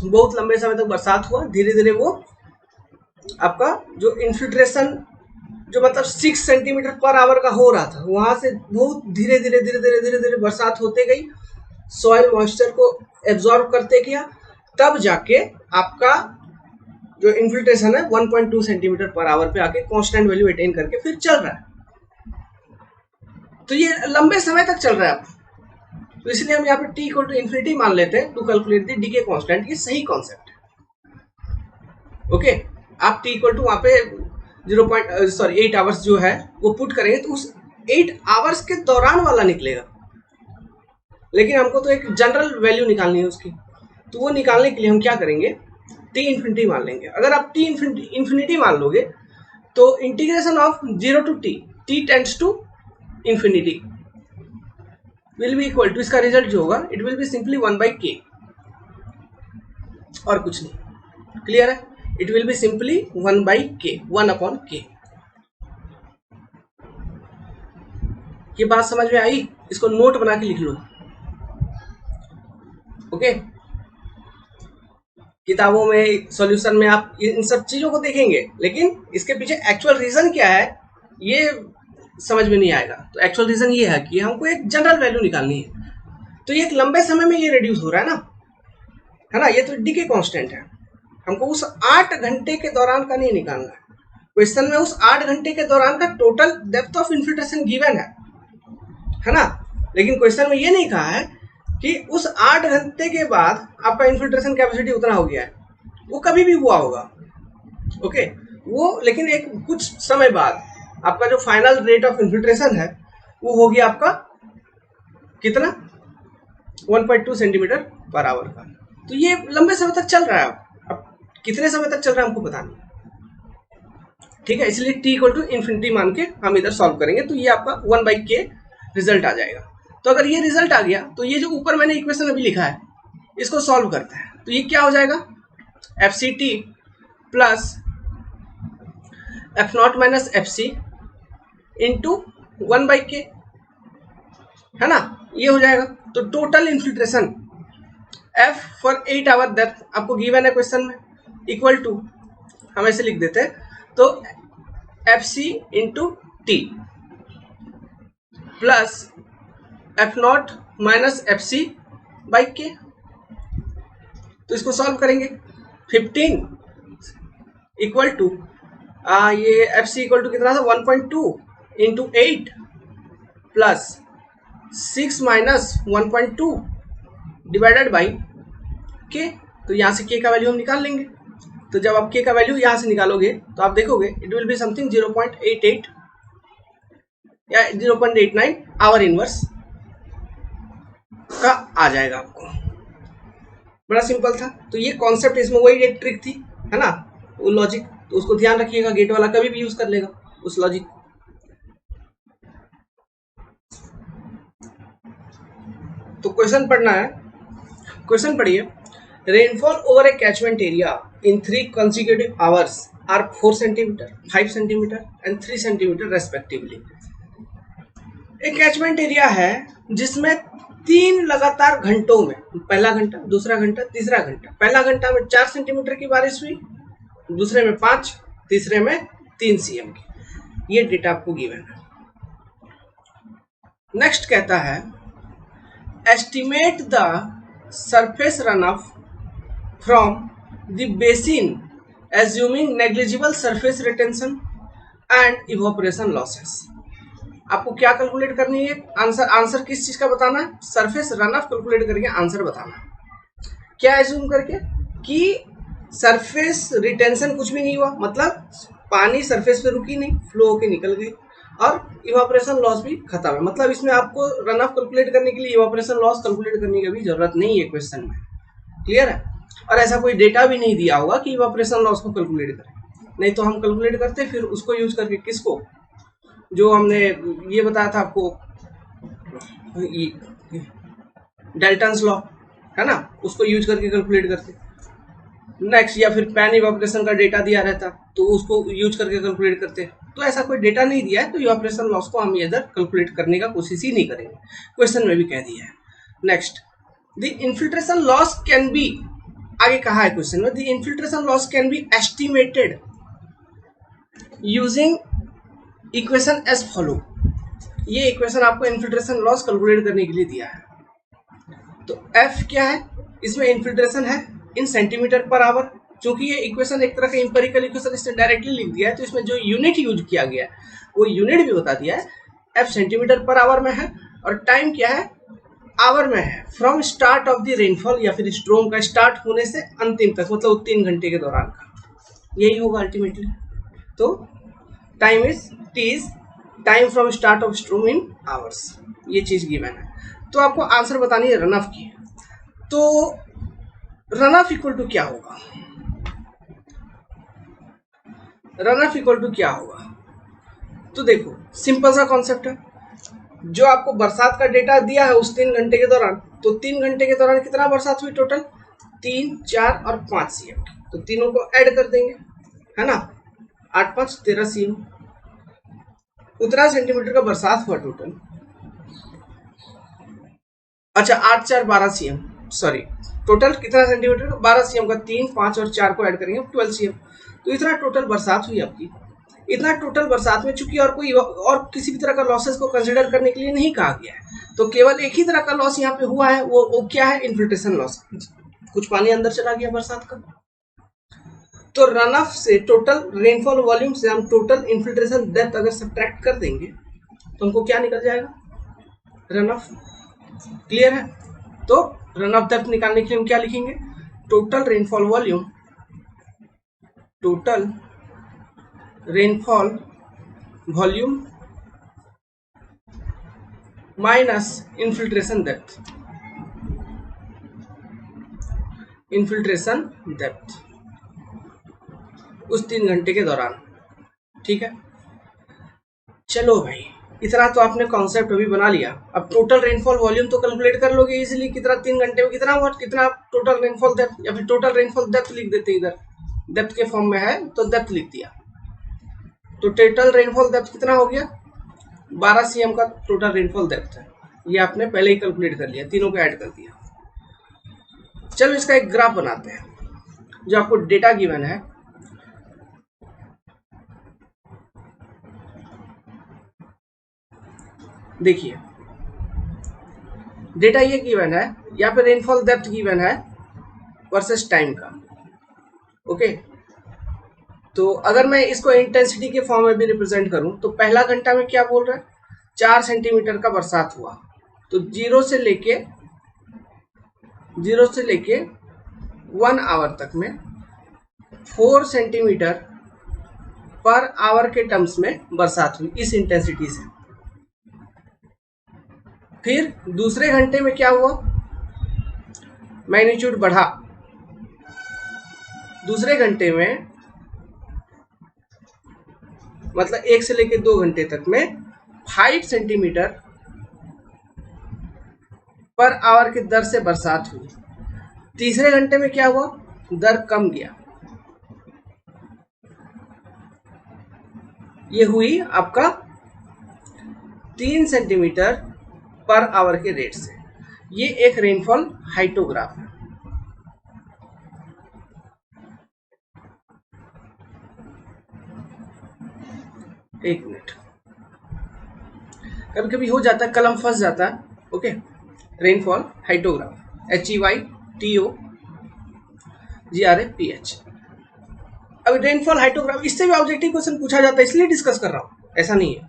बहुत लंबे समय तक बरसात हुआ, धीरे धीरे वो आपका जो इन्फिल्ट्रेशन जो मतलब 6 सेंटीमीटर पर आवर का हो रहा था, वहां से बहुत धीरे धीरे बरसात होते गई, सॉइल मॉइस्चर को एब्जॉर्ब करते गया, तब जाके आपका जो इन्फिल्ट्रेशन है 1.2 सेंटीमीटर पर आवर पे आके कांस्टेंट वैल्यू अटेन करके फिर चल रहा है। तो ये लंबे समय तक चल रहा है। तो इसलिए हम यहाँ पे t इक्वल टू इन्फिनिटी मान लेते हैं to calculate the decay constant. ये सही कॉन्सेप्ट है। ओके, आप t इक्वल टू वहां पे 8 आवर्स जो है वो पुट करेंगे तो उस 8 आवर्स के दौरान वाला निकलेगा, लेकिन हमको तो एक जनरल वैल्यू निकालनी है उसकी। तो वो निकालने के लिए हम क्या करेंगे, t इन्फिनिटी मान लेंगे। अगर आप t इन्फिनिटी मान लोगे तो integration of 0 to t tends to infinity will be equal to, इसका रिजल्ट जो होगा it will be simply 1/k, और कुछ नहीं। क्लियर है? It will be simply 1/k, 1/k। ये बात समझ में आई? इसको नोट बना के लिख लो। ओके, किताबों में सॉल्यूशन में आप इन सब चीजों को देखेंगे, लेकिन इसके पीछे एक्चुअल रीजन क्या है ये समझ में नहीं आएगा। तो एक्चुअल रीजन ये है कि हमको एक जनरल वैल्यू निकालनी है। तो ये एक लंबे समय में ये रिड्यूस हो रहा है ना, ये तो डीके कांस्टेंट है। हमको उस 8 घंटे के दौरान का नहीं निकालना है। क्वेश्चन में उस 8 घंटे के दौरान का total depth of infiltration given है ना, लेकिन क्वेश्चन में ये नहीं कहा है कि उस 8 घंटे के बाद आपका इन्फिल्ट्रेशन कैपेसिटी उतना हो गया है। वो कभी भी हुआ होगा, ओके, वो लेकिन एक कुछ समय बाद आपका जो फाइनल रेट ऑफ इन्फिल्ट्रेशन है वो होगी आपका कितना, 1.2 सेंटीमीटर पर आवर का। तो ये लंबे समय तक चल रहा है। अब कितने समय तक चल रहा है हमको पता नहीं, ठीक है। इसलिए t इक्वल टू इन्फिनिटी मान के हम इधर सॉल्व करेंगे तो ये आपका 1/k रिजल्ट आ जाएगा। तो अगर ये रिजल्ट आ गया तो ये जो ऊपर मैंने इक्वेशन अभी लिखा है इसको सॉल्व करते हैं। तो ये क्या हो जाएगा, fct plus f0 minus fc into 1/k, है ना, ये हो जाएगा। तो total infiltration f for 8 hour depth आपको गिवन है क्वेश्चन में, इक्वल टू हम ऐसे लिख देते हैं, तो fc into t plus f0 minus fc by k। तो इसको सॉल्व करेंगे। 15 इक्वल टू ये fc इक्वल टू कितना था, 1.2 into 8 plus 6 minus 1.2 divided by k। तो यहाँ से k का वैल्यू हम निकाल लेंगे। तो जब आप k का वैल्यू यहाँ से निकालोगे तो आप देखोगे इट विल बी समथिंग 0.88 या 0.89 आवर इनवर्स का आ जाएगा आपको। बड़ा सिंपल था। तो ये कॉन्सेप्ट, इसमें वही एक ट्रिक थी, है ना, वो लॉजिक। तो उसको ध्यान रखिएगा, गेट वाला कभी भी यूज कर लेगा उस लॉजिक। तो क्वेश्चन पढ़ना है, क्वेश्चन पढ़िए। Rainfall over A catchment area in 3 consecutive hours are 4 centimetre, 5 centimetre and 3 centimetre respectively. एक कैचमेंट एरिया है जिसमें 3 लगातार घंटों में, पहला घंटा, दूसरा घंटा, तीसरा घंटा, पहला घंटा में 4 सेंटीमीटर की बारिश हुई, दूसरे में 5, तीसरे में 3 cm की। ये डेटा आपको गिवन है। नेक्स्ट कहता है estimate the surface run of from the basin assuming negligible surface retention and evaporation losses. आपको क्या कैलकुलेट करनी है? आंसर किस चीज का बताना है? सरफेस रन ऑफ कैलकुलेट करके आंसर बताना है। क्या एज्यूम करके कि सरफेस रिटेंशन कुछ भी नहीं हुआ, मतलब पानी सरफेस पे रुकी नहीं, फ्लो होके निकल गई, और इवापोरेशन लॉस भी खत्म है। मतलब इसमें आपको रन ऑफ कैलकुलेट करने के लिए इवापोरेशन लॉस कैलकुलेट करने की भी जरूरत नहीं है क्वेश्चन में। क्लियर है? और ऐसा कोई डेटा भी नहीं दिया होगा कि इवापोरेशन लॉस को कैलकुलेट करें, नहीं तो हम कैलकुलेट करते फिर उसको यूज करके किसको, जो हमने ये बताया था आपको डाल्टन्स लॉ है ना, उसको यूज करके कैलकुलेट करते। नेक्स्ट, या फिर पैन इवापोरेशन का डेटा दिया रहता तो उसको यूज करके कैलकुलेट करते। तो ऐसा कोई डेटा नहीं दिया है तो इवापोरेशन लॉस को हम इधर कैलकुलेट करने का कोशिश ही नहीं करेंगे, क्वेश्चन में भी कह दिया है। Next, the infiltration loss can be, आगे कहा है क्वेश्चन में, the infiltration loss can be estimated using equation as follow. ये इक्वेशन आपको इन्फिल्ट्रेशन लॉस कैलकुलेट करने के लिए दिया है। तो एफ क्या है? इसमें इन्फिल्ट्रेशन है इन सेंटीमीटर पर आवर। चूंकि ये इक्वेशन एक तरह का इंपेरिकल इक्वेशन, इसने डायरेक्टली लिख दिया है तो इसमें जो यूनिट यूज किया गया है वो यूनिट भी बता दिया है। एफ सेंटीमीटर पर आवर में है और टाइम क्या है? आवर में है। From start of the rainfall, या फिर स्ट्रोम का स्टार्ट होने से अंतिम तक, मतलब 3 घंटे के दौरान का, यही होगा अल्टीमेटली। तो time is T is time from start of स्ट्रोम in hours, ये चीज गिवन है। तो आपको आंसर बतानी है रन ऑफ की। तो रन ऑफ इक्वल टू क्या होगा? रन ऑफ इक्वल टू क्या होगा? तो देखो सिंपल सा कॉन्सेप्ट है, जो आपको बरसात का डेटा दिया है उस 3 घंटे के दौरान, तो 3 घंटे के दौरान कितना बरसात हुई टोटल? 3, 4 और 5 cm। तो तीनों को ऐड कर देंगे, है ना, 8, 5, 13 cm। उतना सेंटीमीटर का बरसात हुआ टोटल। अच्छा 8, 4, 12 cm, सॉरी टोटल कितना सेंटीमीटर का? 12 cm का 3, 5 और 4 को ऐड करेंगे 12 cm। तो इतना टोटल बरसात हुई आपकी। इतना टोटल बरसात में चूंकि और किसी भी तरह का लॉसेस को कंसिडर करने के लिए नहीं कहा गया है, तो केवल एक ही तरह का लॉस यहाँ पे हुआ है, वो क्या है? Infiltration loss. कुछ पानी अंदर चला गया बरसात का। तो रन ऑफ से, टोटल रेनफॉल वॉल्यूम से हम टोटल इन्फिल्ट्रेशन डेप्थ अगर सब्ट्रैक्ट कर देंगे तो हमको क्या निकल जाएगा? Run of. क्लियर है? तो रन ऑफ डेप्थ निकालने के लिए हम क्या लिखेंगे? Total rainfall volume, total rainfall volume minus infiltration depth, infiltration depth उस 3 घंटे के दौरान। ठीक है, चलो भाई इतना तो आपने कॉन्सेप्ट अभी बना लिया। अब टोटल रेनफॉल वॉल्यूम तो कैलकुलेट कर लोगे इजीली, कितना 3 घंटे में कितना हुआ, कितना टोटल रेनफॉल डेप्थ, या फिर टोटल रेनफॉल डेप्थ लिख देते, इधर डेप्थ के फॉर्म में है तो डेप्थ लिख दिया। तो टोटल रेनफॉल डेप्थ कितना हो गया? 12 cm का टोटल रेनफॉल डेप्थ है। ये आपने पहले ही कैलकुलेट कर लिया, तीनों को ऐड कर दिया। चलो इसका एक ग्राफ बनाते हैं, जो आपको डेटा गिवन है। देखिए डेटा ये गिवन है, यहाँ पे रेनफॉल डेप्थ गिवन है वर्सेस टाइम का। ओके, तो अगर मैं इसको इंटेंसिटी के फॉर्म में भी रिप्रेजेंट करूं तो पहला घंटा में क्या बोल रहा है? 4 सेंटीमीटर का बरसात हुआ। तो 0 से लेके 1 आवर तक में 4 सेंटीमीटर पर आवर के टर्म्स में बरसात हुई इस इंटेंसिटी से। फिर दूसरे घंटे में क्या हुआ? मैग्नीट्यूड बढ़ा। दूसरे घंटे में मतलब 1 से लेकर 2 घंटे तक में 5 सेंटीमीटर पर आवर की दर से बरसात हुई। तीसरे घंटे में क्या हुआ? दर कम गया, ये हुई आपका 3 सेंटीमीटर पर आवर के रेट से। ये एक रेनफॉल हाइटोग्राफ है। एक मिनट, कभी कभी हो जाता है, कलम फंस जाता है। Okay, rainfall hyetograph, HEYTOGRAPH। अब रेनफॉल हाइटोग्राफ, इससे भी ऑब्जेक्टिव क्वेश्चन पूछा जाता है, इसलिए डिस्कस कर रहा हूँ, ऐसा नहीं है।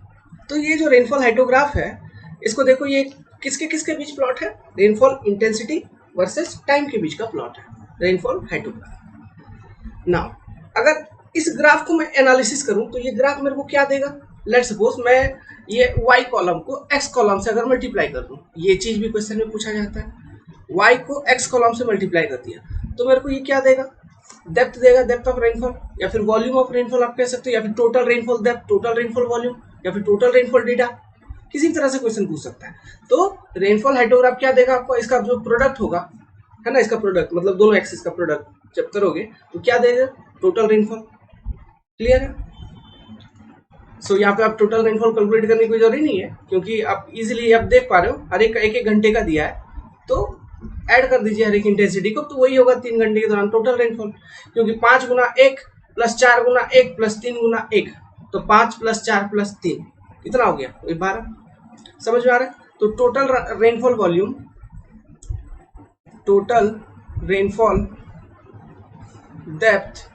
तो ये जो रेनफॉल हाइटोग्राफ है, इसको देखो, ये किसके किसके बीच प्लॉट है? रेनफॉल इंटेंसिटी वर्सेस टाइम के बीच का प्लॉट है रेनफॉल हाइटोग्राफ। नाउ अगर इस ग्राफ को मैं एनालिसिस करूं तो ये ग्राफ मेरे को क्या देगा? लेट सपोज मैं ये y कॉलम को x कॉलम से अगर मल्टीप्लाई कर दूं, ये चीज भी क्वेश्चन में पूछा जाता है, y को x कॉलम से मल्टीप्लाई कर दिया तो मेरे को ये क्या देगा? डेप्थ देगा, डेप्थ ऑफ रेनफॉल, या फिर वॉल्यूम ऑफ रेनफॉल आप कह सकते हो, या फिर total rainfall depth, total rainfall volume, या फिर टोटल रेनफॉल डेटा, किसी भी तरह से क्वेश्चन पूछ सकता है। तो रेनफॉल हाइटोग्राफ क्या देगा आपको? इसका जो प्रोडक्ट होगा, है ना, इसका प्रोडक्ट मतलब दोनों एक्सिस का प्रोडक्ट जब करोगे तो क्या देगा? Total rainfall. क्लियर है? सो यहाँ पे आप टोटल रेनफॉल कैलकुलेट करने की कोई जरूरी नहीं है, क्योंकि आप इजीली आप देख पा रहे हो हर एक घंटे का दिया है, तो ऐड कर दीजिए हर एक इंटेंसिटी को, तो वही होगा 3 घंटे के दौरान टोटल रेनफॉल। क्योंकि 5 गुना 1 प्लस 4 गुना 1 प्लस 3 गुना 1, तो 5 प्लस 4 प्लस 3 कितना हो गया? 12। समझ में आ रहा है? तो total rainfall volume, total rainfall depth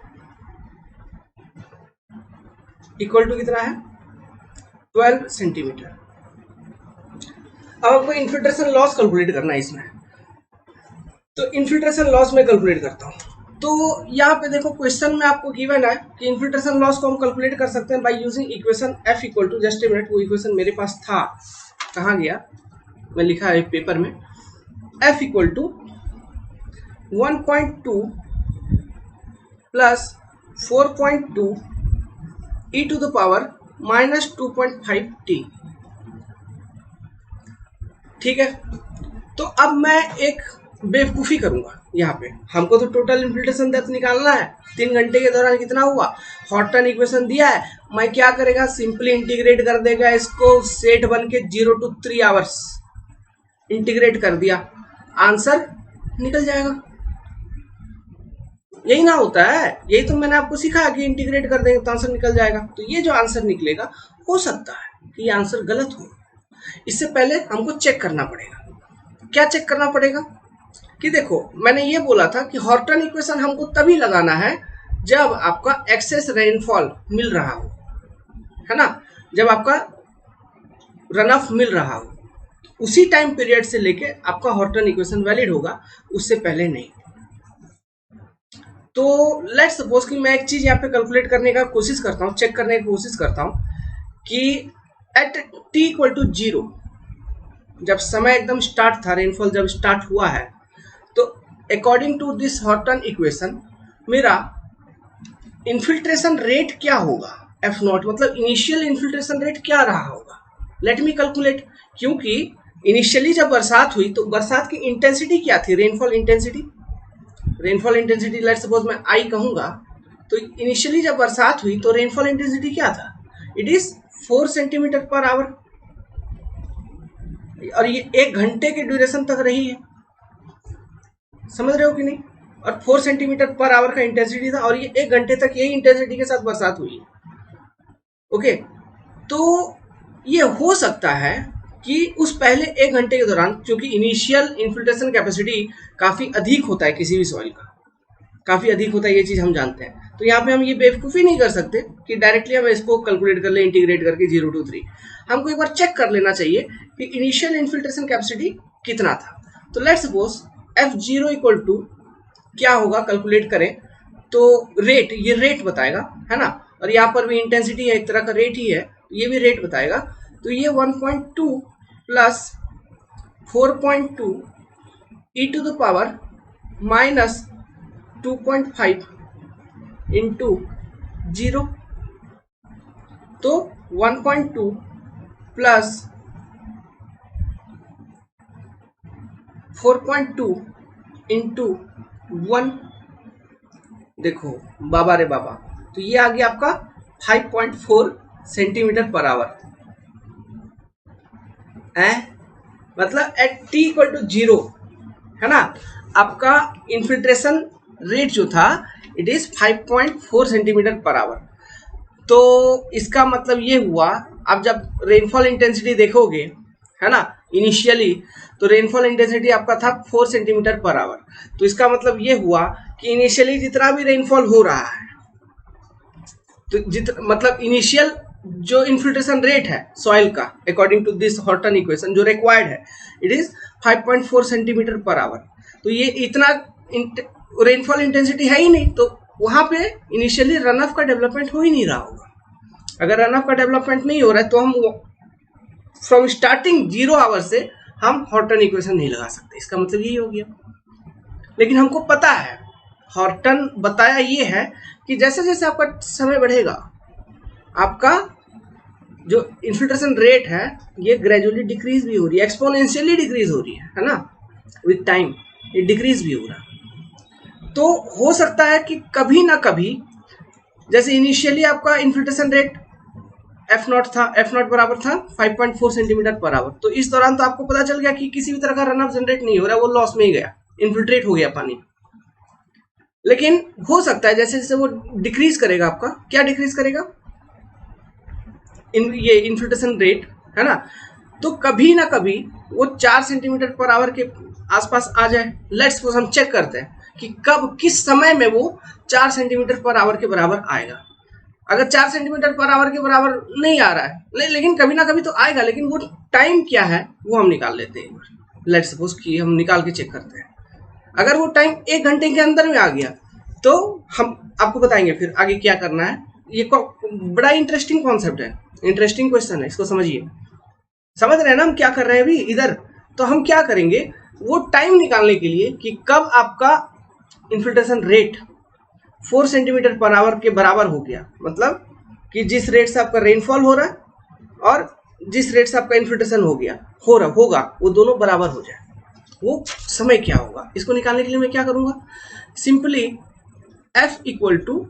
equal to कितना है? 12 सेंटीमीटर। अब आपको इन्फिल्ट्रेशन लॉस कैलकुलेट करना है इसमें, तो इन्फिल्ट्रेशन लॉस में कैलकुलेट करता हूं। तो यहाँ पे देखो क्वेश्चन में आपको गिवन है कि इन्फिल्ट्रेशन लॉस को हम कैलकुलेट कर सकते हैं by using equation F equal to, just a minute, वो इक्वेशन मेरे पास था, कहाँ गया? मैं लिखा है पेपर में, F equal to 1.2 plus 4.2 e to the power minus 2.5t। ठीक है, तो अब मैं एक बेवकूफी करूंगा यहाँ पे, हमको तो टोटल इन्फिल्ट्रेशन डेप्थ निकालना है, 3 घंटे के दौरान कितना हुआ? हॉटन इक्वेशन दिया है, मैं क्या करेगा? सिंपली इंटीग्रेट कर देगा इसको, सेट बन के 0 to 3 आवर्स इंटीग्रेट कर दिया, आंसर निकल जाएगा। यही ना होता है, यही तो मैंने आपको सिखाया कि इंटीग्रेट कर देंगे तो आंसर निकल जाएगा। तो ये जो आंसर निकलेगा, हो सकता है कि ये आंसर गलत हो, इससे पहले हमको चेक करना पड़ेगा। क्या चेक करना पड़ेगा? कि देखो मैंने ये बोला था कि हॉर्टन इक्वेशन हमको तभी लगाना है जब आपका एक्सेस रेनफॉल मिल रहा हो, है ना, जब आपका रन ऑफ मिल रहा हो, उसी टाइम पीरियड से लेके आपका हॉर्टन इक्वेशन वैलिड होगा, उससे पहले नहीं। तो लेट्स सपोज कि मैं एक चीज यहाँ पे कैलकुलेट करने का कोशिश करता हूँ, चेक करने की कोशिश करता हूँ कि एट t इक्वल टू 0, जब समय एकदम स्टार्ट था, रेनफॉल जब स्टार्ट हुआ है, तो according to this Horton equation मेरा इन्फिल्ट्रेशन रेट क्या होगा? एफ नॉट, मतलब इनिशियल इन्फिल्ट्रेशन रेट क्या रहा होगा? Let me calculate. क्योंकि इनिशियली जब बरसात हुई तो बरसात की इंटेंसिटी क्या थी? Rainfall intensity, rainfall intensity let's suppose मैं आई कहूंगा, तो इनिशियली जब बरसात हुई तो रेनफॉल इंटेंसिटी क्या था? इट इज 4 सेंटीमीटर पर आवर, और ये 1 घंटे के ड्यूरेशन तक रही है, समझ रहे हो कि नहीं? और 4 सेंटीमीटर पर आवर का इंटेंसिटी था, और ये 1 घंटे तक यही इंटेंसिटी के साथ बरसात हुई है। ओके, तो ये हो सकता है कि उस पहले 1 घंटे के दौरान, क्योंकि इनिशियल इन्फिल्ट्रेशन कैपेसिटी काफी अधिक होता है किसी भी सॉइल का, काफी अधिक होता है, ये चीज हम जानते हैं। तो यहाँ पे हम ये बेवकूफी नहीं कर सकते कि डायरेक्टली हम इसको कैलकुलेट कर ले इंटीग्रेट करके 0 to 3। हमको एक बार चेक कर लेना चाहिए कि इनिशियल इन्फिल्ट्रेशन कैपेसिटी कितना था। तो let's suppose F0 equal to क्या होगा, कैलकुलेट करें तो रेट, ये रेट बताएगा, है ना, और यहाँ पर भी इंटेंसिटी है, एक तरह का रेट ही है, ये भी रेट बताएगा। तो ये 1.2 plus 4.2 e to the power minus 2.5 into 0, तो 1.2 प्लस 4.2 इंटू 1, देखो बाबा रे बाबा, तो ये आ गया आपका 5.4 सेंटीमीटर पर आवर। मतलब एट टी इक्वल टू 0 है ना, आपका इन्फिल्ट्रेशन रेट जो था इट इज 5.4 सेंटीमीटर पर आवर। तो इसका मतलब ये हुआ, आप जब रेनफॉल इंटेंसिटी देखोगे है ना इनिशियली, तो रेनफॉल इंटेंसिटी आपका था 4 सेंटीमीटर पर आवर। तो इसका मतलब ये हुआ कि इनिशियली जितना भी रेनफॉल हो रहा है, तो मतलब इनिशियल जो इन्फिल्ट्रेशन रेट है सॉइल का according to this Horton equation जो रिक्वायर्ड है इट इज 5.4 सेंटीमीटर पर आवर। तो ये इतना रेनफॉल इंटेंसिटी है ही नहीं, तो वहां पे इनिशियली रन ऑफ का डेवलपमेंट हो ही नहीं रहा होगा। अगर रन ऑफ का डेवलपमेंट नहीं हो रहा है तो हम फ्रॉम स्टार्टिंग 0 आवर से हम हॉर्टन इक्वेशन नहीं लगा सकते, इसका मतलब यही हो गया। लेकिन हमको पता है, हॉर्टन बताया ये है कि जैसे जैसे आपका समय बढ़ेगा आपका जो इन्फिल्ट्रेशन रेट है ये ग्रेजुअली डिक्रीज भी हो रही है, एक्सपोनेंशियली डिक्रीज हो रही है ना, विद टाइम ये डिक्रीज भी हो रहा है। तो हो सकता है कि कभी ना कभी, जैसे इनिशियली आपका इन्फिल्ट्रेशन रेट एफ नॉट था, एफ नॉट बराबर था 5.4 सेंटीमीटर पर आवर, तो इस दौरान तो आपको पता चल गया कि किसी भी तरह का रन ऑफ जनरेट नहीं हो रहा, वो लॉस में ही गया, इन्फिल्ट्रेट हो गया पानी। लेकिन हो सकता है जैसे जैसे वो डिक्रीज करेगा, आपका क्या डिक्रीज करेगा, ये इन्फिल्ट्रेशन रेट है ना, तो कभी ना कभी वो 4 सेंटीमीटर पर आवर के आसपास आ जाए। लेट्स सपोज हम चेक करते हैं कि कब किस समय में वो 4 सेंटीमीटर पर आवर के बराबर आएगा। अगर 4 सेंटीमीटर पर आवर के बराबर नहीं आ रहा है, लेकिन कभी ना कभी तो आएगा, लेकिन वो टाइम क्या है वो हम निकाल लेते हैं एक बार। लेट्स सपोज कि हम निकाल के चेक करते हैं, अगर वो टाइम 1 घंटे के अंदर में आ गया तो हम आपको बताएंगे फिर आगे क्या करना है। ये बड़ा इंटरेस्टिंग कॉन्सेप्ट है, इंटरेस्टिंग क्वेश्चन है, इसको समझिए। समझ रहे हैं ना हम क्या कर रहे हैं अभी इधर। तो हम क्या करेंगे, वो टाइम निकालने के लिए कि कब आपका इन्फिल्ट्रेशन रेट 4 सेंटीमीटर पर आवर के बराबर हो गया, मतलब कि जिस रेट से आपका रेनफॉल हो रहा है और जिस रेट से आपका इन्फिल्ट्रेशन होगा वो दोनों बराबर हो जाए, वो समय क्या होगा। इसको निकालने के लिए मैं क्या करूंगा, सिंपली F इक्वल टू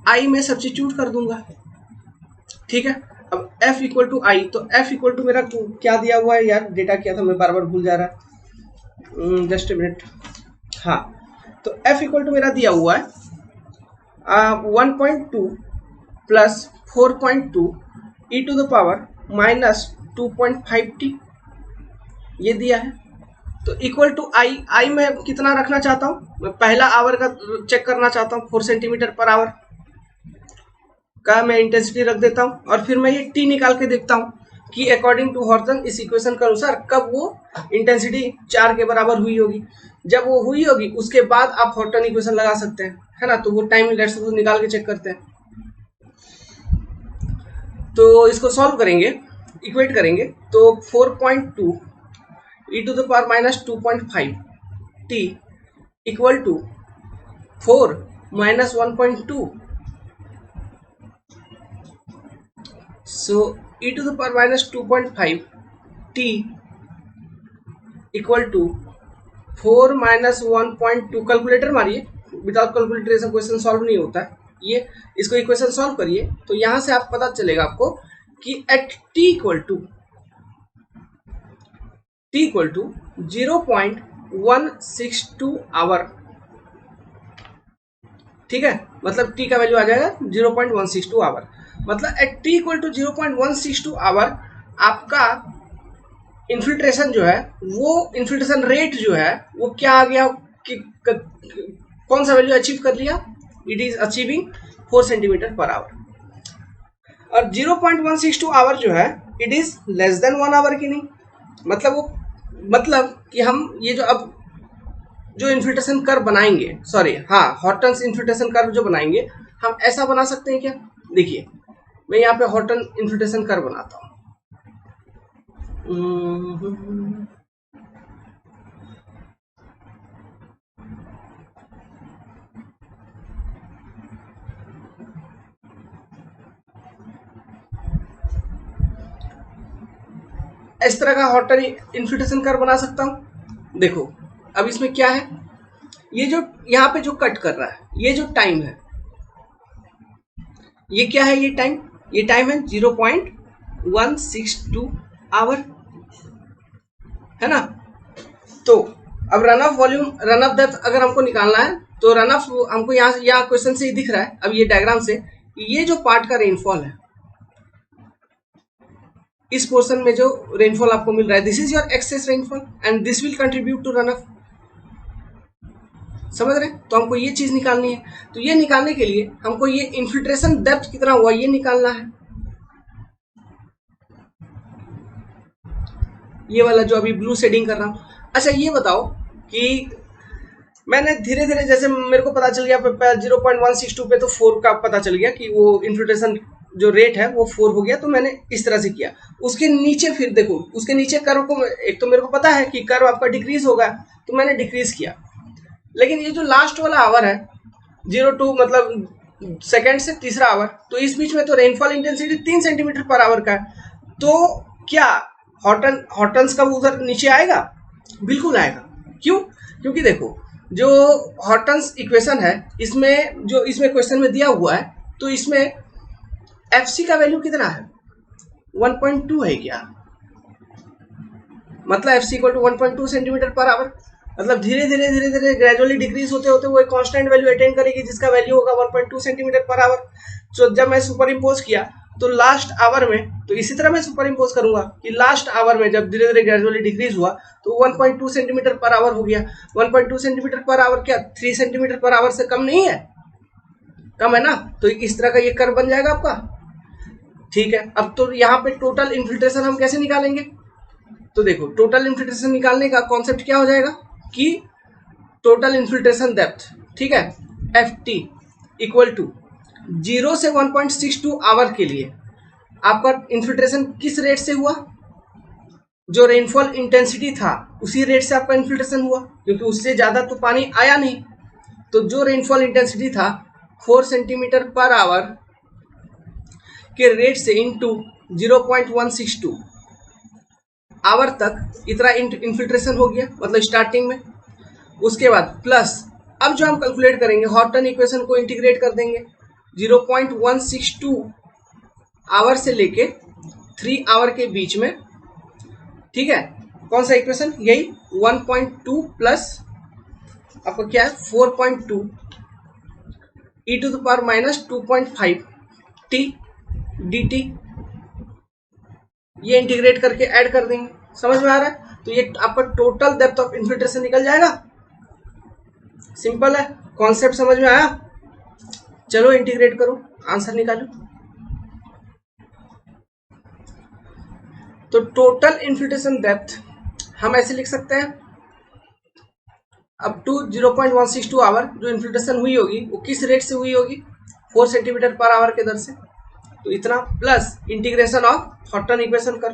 आई में सब्स्टिट्यूट कर दूंगा, ठीक है। अब F इक्वल टू आई, तो F इक्वल टू मेरा क्या दिया हुआ है यार, डेटा क्या था मैं बार बार भूल जा रहा है, जस्ट ए मिनट। हाँ, तो F इक्वल टू मेरा दिया हुआ है 1.2 plus 4.2 e to the power minus 2.5t ये दिया है। तो इक्वल टू आई में कितना रखना चाहता हूँ, मैं पहला आवर का चेक करना चाहता हूँ, 4 सेंटीमीटर पर आवर का मैं इंटेंसिटी रख देता हूँ, और फिर मैं ये टी निकाल के देखता हूँ कि अकॉर्डिंग टू हॉर्टन इस इक्वेशन के अनुसार कब वो इंटेंसिटी 4 के बराबर हुई होगी। जब वो हुई होगी उसके बाद आप हॉर्टन इक्वेशन लगा सकते हैं, है ना। तो वो टाइम लेट्स सपोज निकाल के चेक करते हैं। तो इसको सॉल्व करेंगे, इक्वेट करेंगे, तो 4.2 e to the power minus 2.5 t equal to 4 minus 1.2, so e to the power minus 2.5 t equal to 4 minus 1.2। Calculator मारिए, विदाउट कैलकुलेटर ऐसा क्वेश्चन सॉल्व नहीं होता है। ये इसको इक्वेशन सॉल्व करिए तो यहां से आप पता चलेगा आपको कि at t equal to 0.162 hour, ठीक है। मतलब t का वैल्यू आ जाएगा 0.162 आवर, मतलब at t equal to 0.162 hour आपका इन्फिल्ट्रेशन जो है, वो इन्फिल्ट्रेशन रेट जो है वो क्या आ गया कि कौन सा वैल्यू अचीव कर लिया, इट इज अचीविंग 4 सेंटीमीटर पर आवर। और 0.162 आवर जो है it is less than 1 hour की नहीं, मतलब वो मतलब कि हम ये जो अब जो इन्फिल्ट्रेशन कर्व बनाएंगे, सॉरी हाँ हॉर्टन इन्फिल्ट्रेशन कर्व जो बनाएंगे, हम ऐसा बना सकते हैं क्या। देखिए मैं यहाँ पे हॉर्टन इन्फिल्ट्रेशन कर्व बनाता हूँ। इस तरह का हॉर्टन इन्फिल्ट्रेशन कर्व बना सकता हूं। देखो अब इसमें क्या है, ये जो यहाँ पे जो कट कर रहा है, ये जो टाइम है, ये क्या है, ये टाइम है 0.162 आवर, है ना। तो अब run of volume, run of depth अगर हमको निकालना है तो रन ऑफ हमको यहाँ क्वेश्चन से ही दिख रहा है, अब ये डायग्राम से, ये जो पार्ट का रेनफॉल है, इस पोर्शन में जो रेनफॉल आपको मिल रहा है, this is your excess rainfall and this will contribute to runoff. समझ रहे? तो हमको ये चीज निकालनी है। तो ये निकालने के लिए हमको ये इन्फिल्ट्रेशन डेप्थ कितना हुआ ये निकालना है, ये वाला जो अभी ब्लू शेडिंग कर रहा हूं। अच्छा ये बताओ कि मैंने धीरे धीरे, जैसे मेरे को पता चल गया 0.162 पे तो 4 का पता चल गया कि वो इन्फिल्ट्रेशन जो रेट है वो 4 हो गया, तो मैंने इस तरह से किया। उसके नीचे फिर देखो, उसके नीचे कर्व को, एक तो मेरे को पता है कि कर्व आपका डिक्रीज होगा, तो मैंने डिक्रीज किया। लेकिन ये जो लास्ट वाला आवर है 02 मतलब सेकंड से तीसरा आवर, तो इस बीच में तो रेनफॉल इंटेंसिटी 3 सेंटीमीटर पर आवर का है, तो क्या हॉटन्स का उधर नीचे आएगा? बिल्कुल आएगा। क्यों? क्योंकि देखो जो हॉटन्स इक्वेशन है, इसमें जो इसमें क्वेश्चन में दिया हुआ है, तो इसमें एफसी का वैल्यू कितना है? 1.2 है क्या? मतलब एफसी इक्वल टू 1.2 सेंटीमीटर पर आवर, मतलब धीरे धीरे ग्रेजुअली डिक्रीज होते होते वो एक कांस्टेंट वैल्यू अटेन करेगी जिसका वैल्यू होगा 1.2 सेंटीमीटर पर आवर। तो जब मैं सुपर इम्पोज किया तो लास्ट आवर में, तो इसी तरह मैं सुपर इम्पोज करूंगा कि लास्ट आवर में जब धीरे धीरे ग्रेजुअली डिक्रीज हुआ तो 1.2 सेंटीमीटर पर आवर हो गया। 1.2 सेंटीमीटर पर आवर क्या 3 सेंटीमीटर पर आवर से कम नहीं है? कम है ना। तो इस तरह का ये कर्व बन जाएगा आपका। ठीक है, अब तो यहाँ पे टोटल इन्फिल्ट्रेशन हम कैसे निकालेंगे? तो देखो टोटल इन्फिल्ट्रेशन निकालने का कॉन्सेप्ट क्या हो जाएगा कि टोटल इन्फिल्ट्रेशन डेप्थ, ठीक है, एफ टी इक्वल टू 0 से 1.62 आवर के लिए आपका इन्फिल्ट्रेशन किस रेट से हुआ? जो रेनफॉल इंटेंसिटी था उसी रेट से आपका इन्फिल्ट्रेशन हुआ, क्योंकि उससे ज्यादा तो पानी आया नहीं। तो जो रेनफॉल इंटेंसिटी था 4 सेंटीमीटर पर आवर के रेट से इंटू 0.162 आवर तक इतना इन्फिल्ट्रेशन हो गया, मतलब स्टार्टिंग में। उसके बाद प्लस अब जो हम कैलकुलेट करेंगे हॉटन इक्वेशन को इंटीग्रेट कर देंगे 0.162 आवर से लेके 3 आवर के बीच में। ठीक है, कौन सा इक्वेशन? यही 1.2 प्लस आपका क्या है 4.2 e to the power minus 2.5 t dt, ये इंटीग्रेट करके ऐड कर देंगे। समझ में आ रहा है? तो ये आपका टोटल डेप्थ ऑफ इन्फिल्ट्रेशन निकल जाएगा। सिंपल है, कॉन्सेप्ट समझ में आया? चलो इंटीग्रेट करो, आंसर निकालो। तो टोटल इन्फिल्ट्रेशन डेप्थ हम ऐसे लिख सकते हैं अप टू 0.162 आवर जो इन्फिल्ट्रेशन हुई होगी वो किस रेट से हुई होगी? 4 सेंटीमीटर पर आवर के दर से। तो इतना plus integration of Horton equation कर।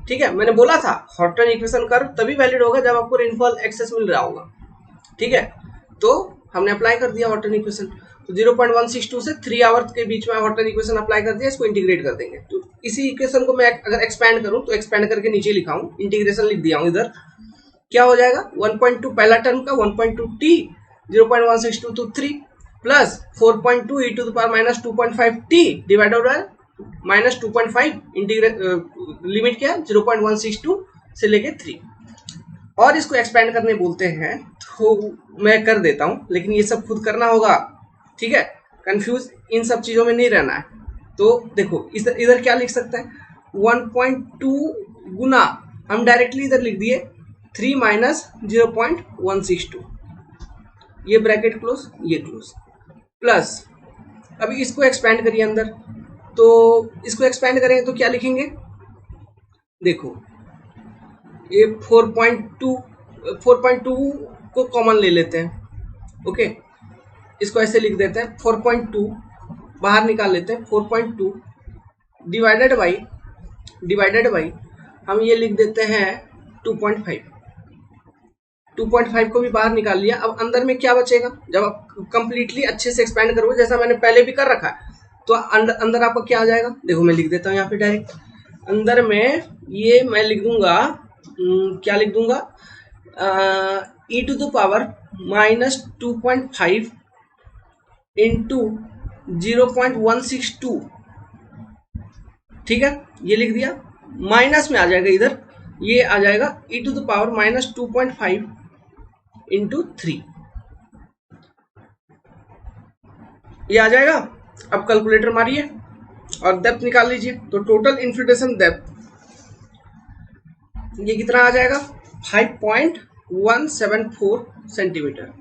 ठीक है, मैंने बोला था हॉटन इक्वेशन कर तभी वैलिड होगा जब आपको रेनफॉल एक्सेस मिल रहा होगा। ठीक है, तो हमने अप्लाई कर दिया हॉटन इक्वेशन। तो 0.162 से 3 आवर के बीच में हॉटन इक्वेशन अप्लाई कर दिया, इसको इंटीग्रेट कर देंगे। तो इसी इक्वेशन को मैं अगर एक्सपैंड करूं तो एक्सपैंड करके नीचे लिखा हूं, इंटीग्रेशन लिख दिया हूं इधर। क्या हो जाएगा 1.2 पहला टर्म का 1.2 t 0.162 to 3 plus 4.2 e to the power minus 2.5 t divided by minus 2.5 integrate limit क्या है 0.162 से लेके 3, और इसको एक्सपेंड करने बोलते हैं। तो मैं कर देता हूं, लेकिन ये सब खुद करना होगा। ठीक है, कंफ्यूज इन सब चीजों में नहीं रहना है। तो देखो इधर क्या लिख सकते हैं 1.2 गुना हम डायरेक्टली इधर लिख दिए 3 माइनस 0.162, ये ब्रैकेट क्लोज ये क्लोज, प्लस अभी इसको एक्सपेंड करिए अंदर। तो इसको एक्सपेंड करेंगे तो क्या लिखेंगे? देखो ये 4.2 को कॉमन ले लेते हैं। ओके, इसको ऐसे लिख देते हैं 4.2 बाहर निकाल लेते हैं 4.2 डिवाइडेड बाई हम ये लिख देते हैं 2.5 को भी बाहर निकाल लिया। अब अंदर में क्या बचेगा? जब आप कंप्लीटली अच्छे से एक्सपेंड करोगे जैसा मैंने पहले भी कर रखा है तो अंदर आपका क्या आ जाएगा? देखो मैं लिख देता हूँ यहाँ पे डायरेक्ट अंदर में, ये मैं लिख दूंगा क्या लिख दूंगा e to the power minus 2.5 into 0.162। ठीक है, ये लिख दिया, माइनस में आ जाएगा इधर ये आ जाएगा e to the power minus 2.5 into 3, ये आ जाएगा। अब कैलकुलेटर मारिए और डेप्थ निकाल लीजिए। तो टोटल इन्फिल्ट्रेशन डेप्थ ये कितना आ जाएगा 5.174 सेंटीमीटर।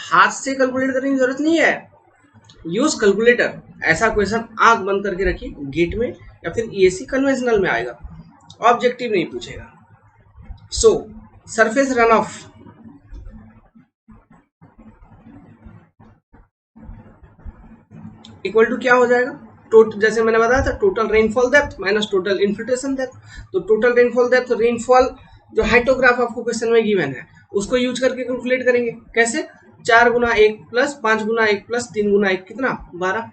हाथ से कैलकुलेट करने की जरूरत नहीं है, यूज कैलकुलेटर। ऐसा क्वेश्चन आंख बंद करके रखिए, गेट में या फिर ईएससी कन्वेंशनल में आएगा, ऑब्जेक्टिव नहीं पूछेगा। So surface runoff equal to क्या हो जाएगा, जैसे मैंने बताया था total rainfall depth minus total infiltration depth. तो टोटल रेनफॉल डेप्थ, रेनफॉल जो हाइटोग्राफ आपको क्वेश्चन में गिवन है उसको यूज करके कैलकुलेट करेंगे। कैसे, 4 गुना 1 प्लस 5 गुना 1 प्लस 3 गुना 1 कितना 12,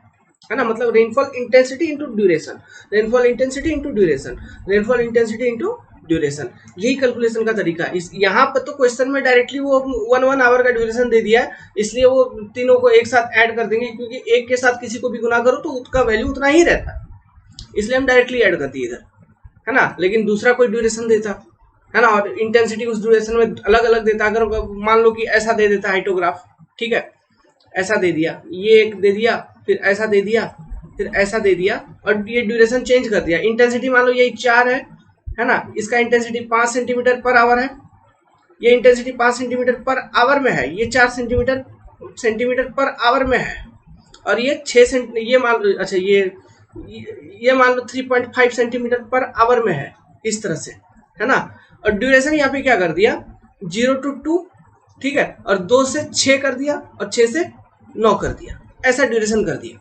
है ना। मतलब rainfall intensity into duration, rainfall intensity into duration, rainfall intensity into duration, यही कैलकुलेशन का तरीका है। इस यहाँ पर तो क्वेश्चन में डायरेक्टली वो 1 आवर का ड्यूरेशन दे दिया है, इसलिए वो तीनों को एक साथ ऐड कर देंगे, क्योंकि एक के साथ किसी को भी गुना करो तो उसका वैल्यू उतना ही रहता है, इसलिए हम डायरेक्टली ऐड कर दिए इधर, है ना। लेकिन दूसरा कोई ड्यूरेशन देता, है ना, और इंटेंसिटी उस ड्यूरेशन में अलग अलग देता। अगर मान लो कि ऐसा दे देता हाइटोग्राफ, ठीक है, ऐसा दे दिया, ये एक दे दिया, फिर ऐसा दे दिया, फिर ऐसा दे दिया, और ये ड्यूरेशन चेंज कर दिया। इंटेंसिटी मान लो यही 4 है ना, इसका इंटेंसिटी 5 सेंटीमीटर पर आवर है, ये इंटेंसिटी 5 सेंटीमीटर पर आवर में है, ये 4 सेंटीमीटर पर आवर में है, और ये 6 सेंटी, ये मान लो, अच्छा ये मान लो 3.5 सेंटीमीटर पर आवर में है, इस तरह से, है ना। और ड्यूरेशन यहाँ पे क्या कर दिया 0 to 2, ठीक है, और 2 से 6 कर दिया और 6 से 9 कर दिया, ऐसा ड्यूरेशन कर दिया।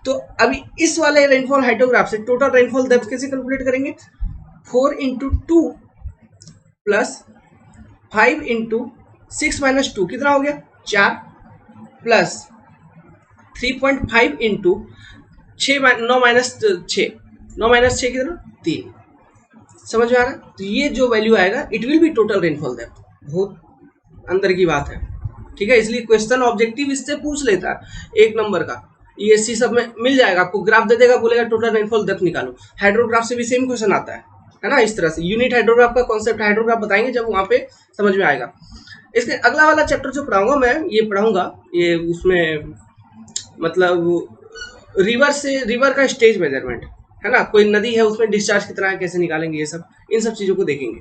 तो अभी इस वाले रेनफॉल हाइटोग्राफ से टोटल रेनफॉल डेप्थ कैसे कैलकुलेट करेंगे, 4 इंटू 2 प्लस 5 इंटू 6 माइनस 2 कितना हो गया 4, प्लस 3.5 इंटू 9 माइनस 6, 9 माइनस 6 कितना 3, समझ में आ रहा है। तो ये जो वैल्यू आएगा it will be total rainfall depth, बहुत अंदर की बात है, ठीक है। इसलिए क्वेश्चन ऑब्जेक्टिव इससे पूछ लेता है, 1 नंबर का ईएससी सब में मिल जाएगा, आपको ग्राफ दे देगा, बोलेगा टोटल रेनफॉल डेप्थ निकालो। हाइड्रोग्राफ से भी सेम क्वेश्चन आता है ना, इस तरह से। यूनिट हाइड्रोग्राफ का कॉन्सेप्ट हाइड्रोग्राफ बताएंगे जब वहां पे समझ में आएगा। इसके अगला वाला चैप्टर जो पढ़ाऊंगा मैं, ये पढ़ाऊंगा ये उसमें मतलब रिवर का स्टेज मेजरमेंट, है ना। कोई नदी है उसमें डिस्चार्ज कितना है, कैसे निकालेंगे, ये सब इन सब चीजों को देखेंगे।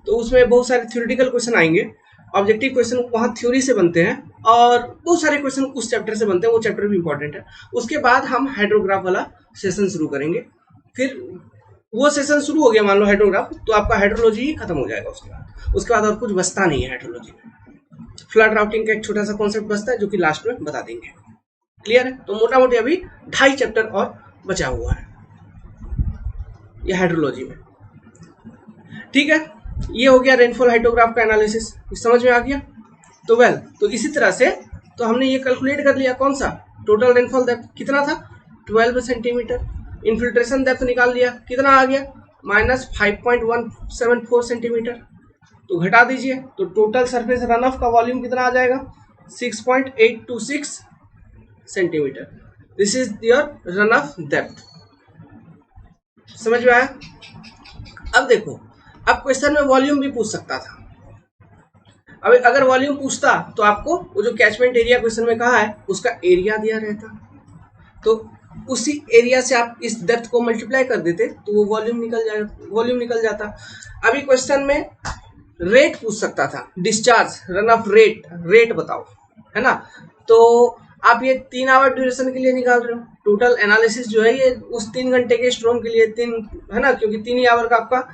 तो उसमें बहुत सारे थ्योरेटिकल क्वेश्चन आएंगे, ऑब्जेक्टिव क्वेश्चन वहाँ थ्योरी से बनते हैं, और बहुत सारे क्वेश्चन उस चैप्टर से बनते हैं, वो चैप्टर भी इंपॉर्टेंट है। उसके बाद हम हाइड्रोग्राफ वाला सेशन शुरू करेंगे, फिर वो सेशन शुरू हो गया मान लो हाइड्रोग्राफ, तो आपका हाइड्रोलॉजी ही खत्म हो जाएगा। उसके बाद और कुछ बचता नहीं है हाइड्रोलॉजी में। फ्लड राउटिंग का एक छोटा सा कॉन्सेप्ट बचता है जो कि लास्ट में बता देंगे, क्लियर है। तो मोटा मोटी अभी 2.5 चैप्टर और बचा हुआ है ये हाइड्रोलॉजी में, ठीक है। ये हो गया रेनफॉल हाइड्रोग्राफ का एनालिसिस, समझ में आ गया। तो इसी तरह से तो हमने ये कैलकुलेट कर लिया, कौन सा टोटल रेनफॉल डेप्थ कितना था 12 सेंटीमीटर, इन्फिल्ट्रेशन डेप्थ निकाल लिया, कितना आ गया माइनस 5.174 सेंटीमीटर। तो घटा दीजिए, तो टोटल सरफेस रन ऑफ का वॉल्यूम कितना आ जाएगा 6.826 centimetre. This is your run of depth, समझ में आया। अब देखो, अब क्वेश्चन में वॉल्यूम भी पूछ सकता था। अब अगर वॉल्यूम पूछता तो आपको वो जो कैचमेंट एरिया क्वेश्चन में कहा है उसका एरिया दिया रहता, तो उसी एरिया से आप इस डेप्थ को मल्टीप्लाई कर देते तो वो वॉल्यूम निकल जाता। अभी क्वेश्चन में रेट पूछ सकता था, डिस्चार्ज रन ऑफ रेट बताओ, है ना। तो आप ये 3 आवर ड्यूरेशन के लिए निकाल रहे हो, टोटल एनालिसिस जो है ये उस 3 घंटे के स्टॉर्म के लिए 3, है ना, क्योंकि 3 ही आवर का आपका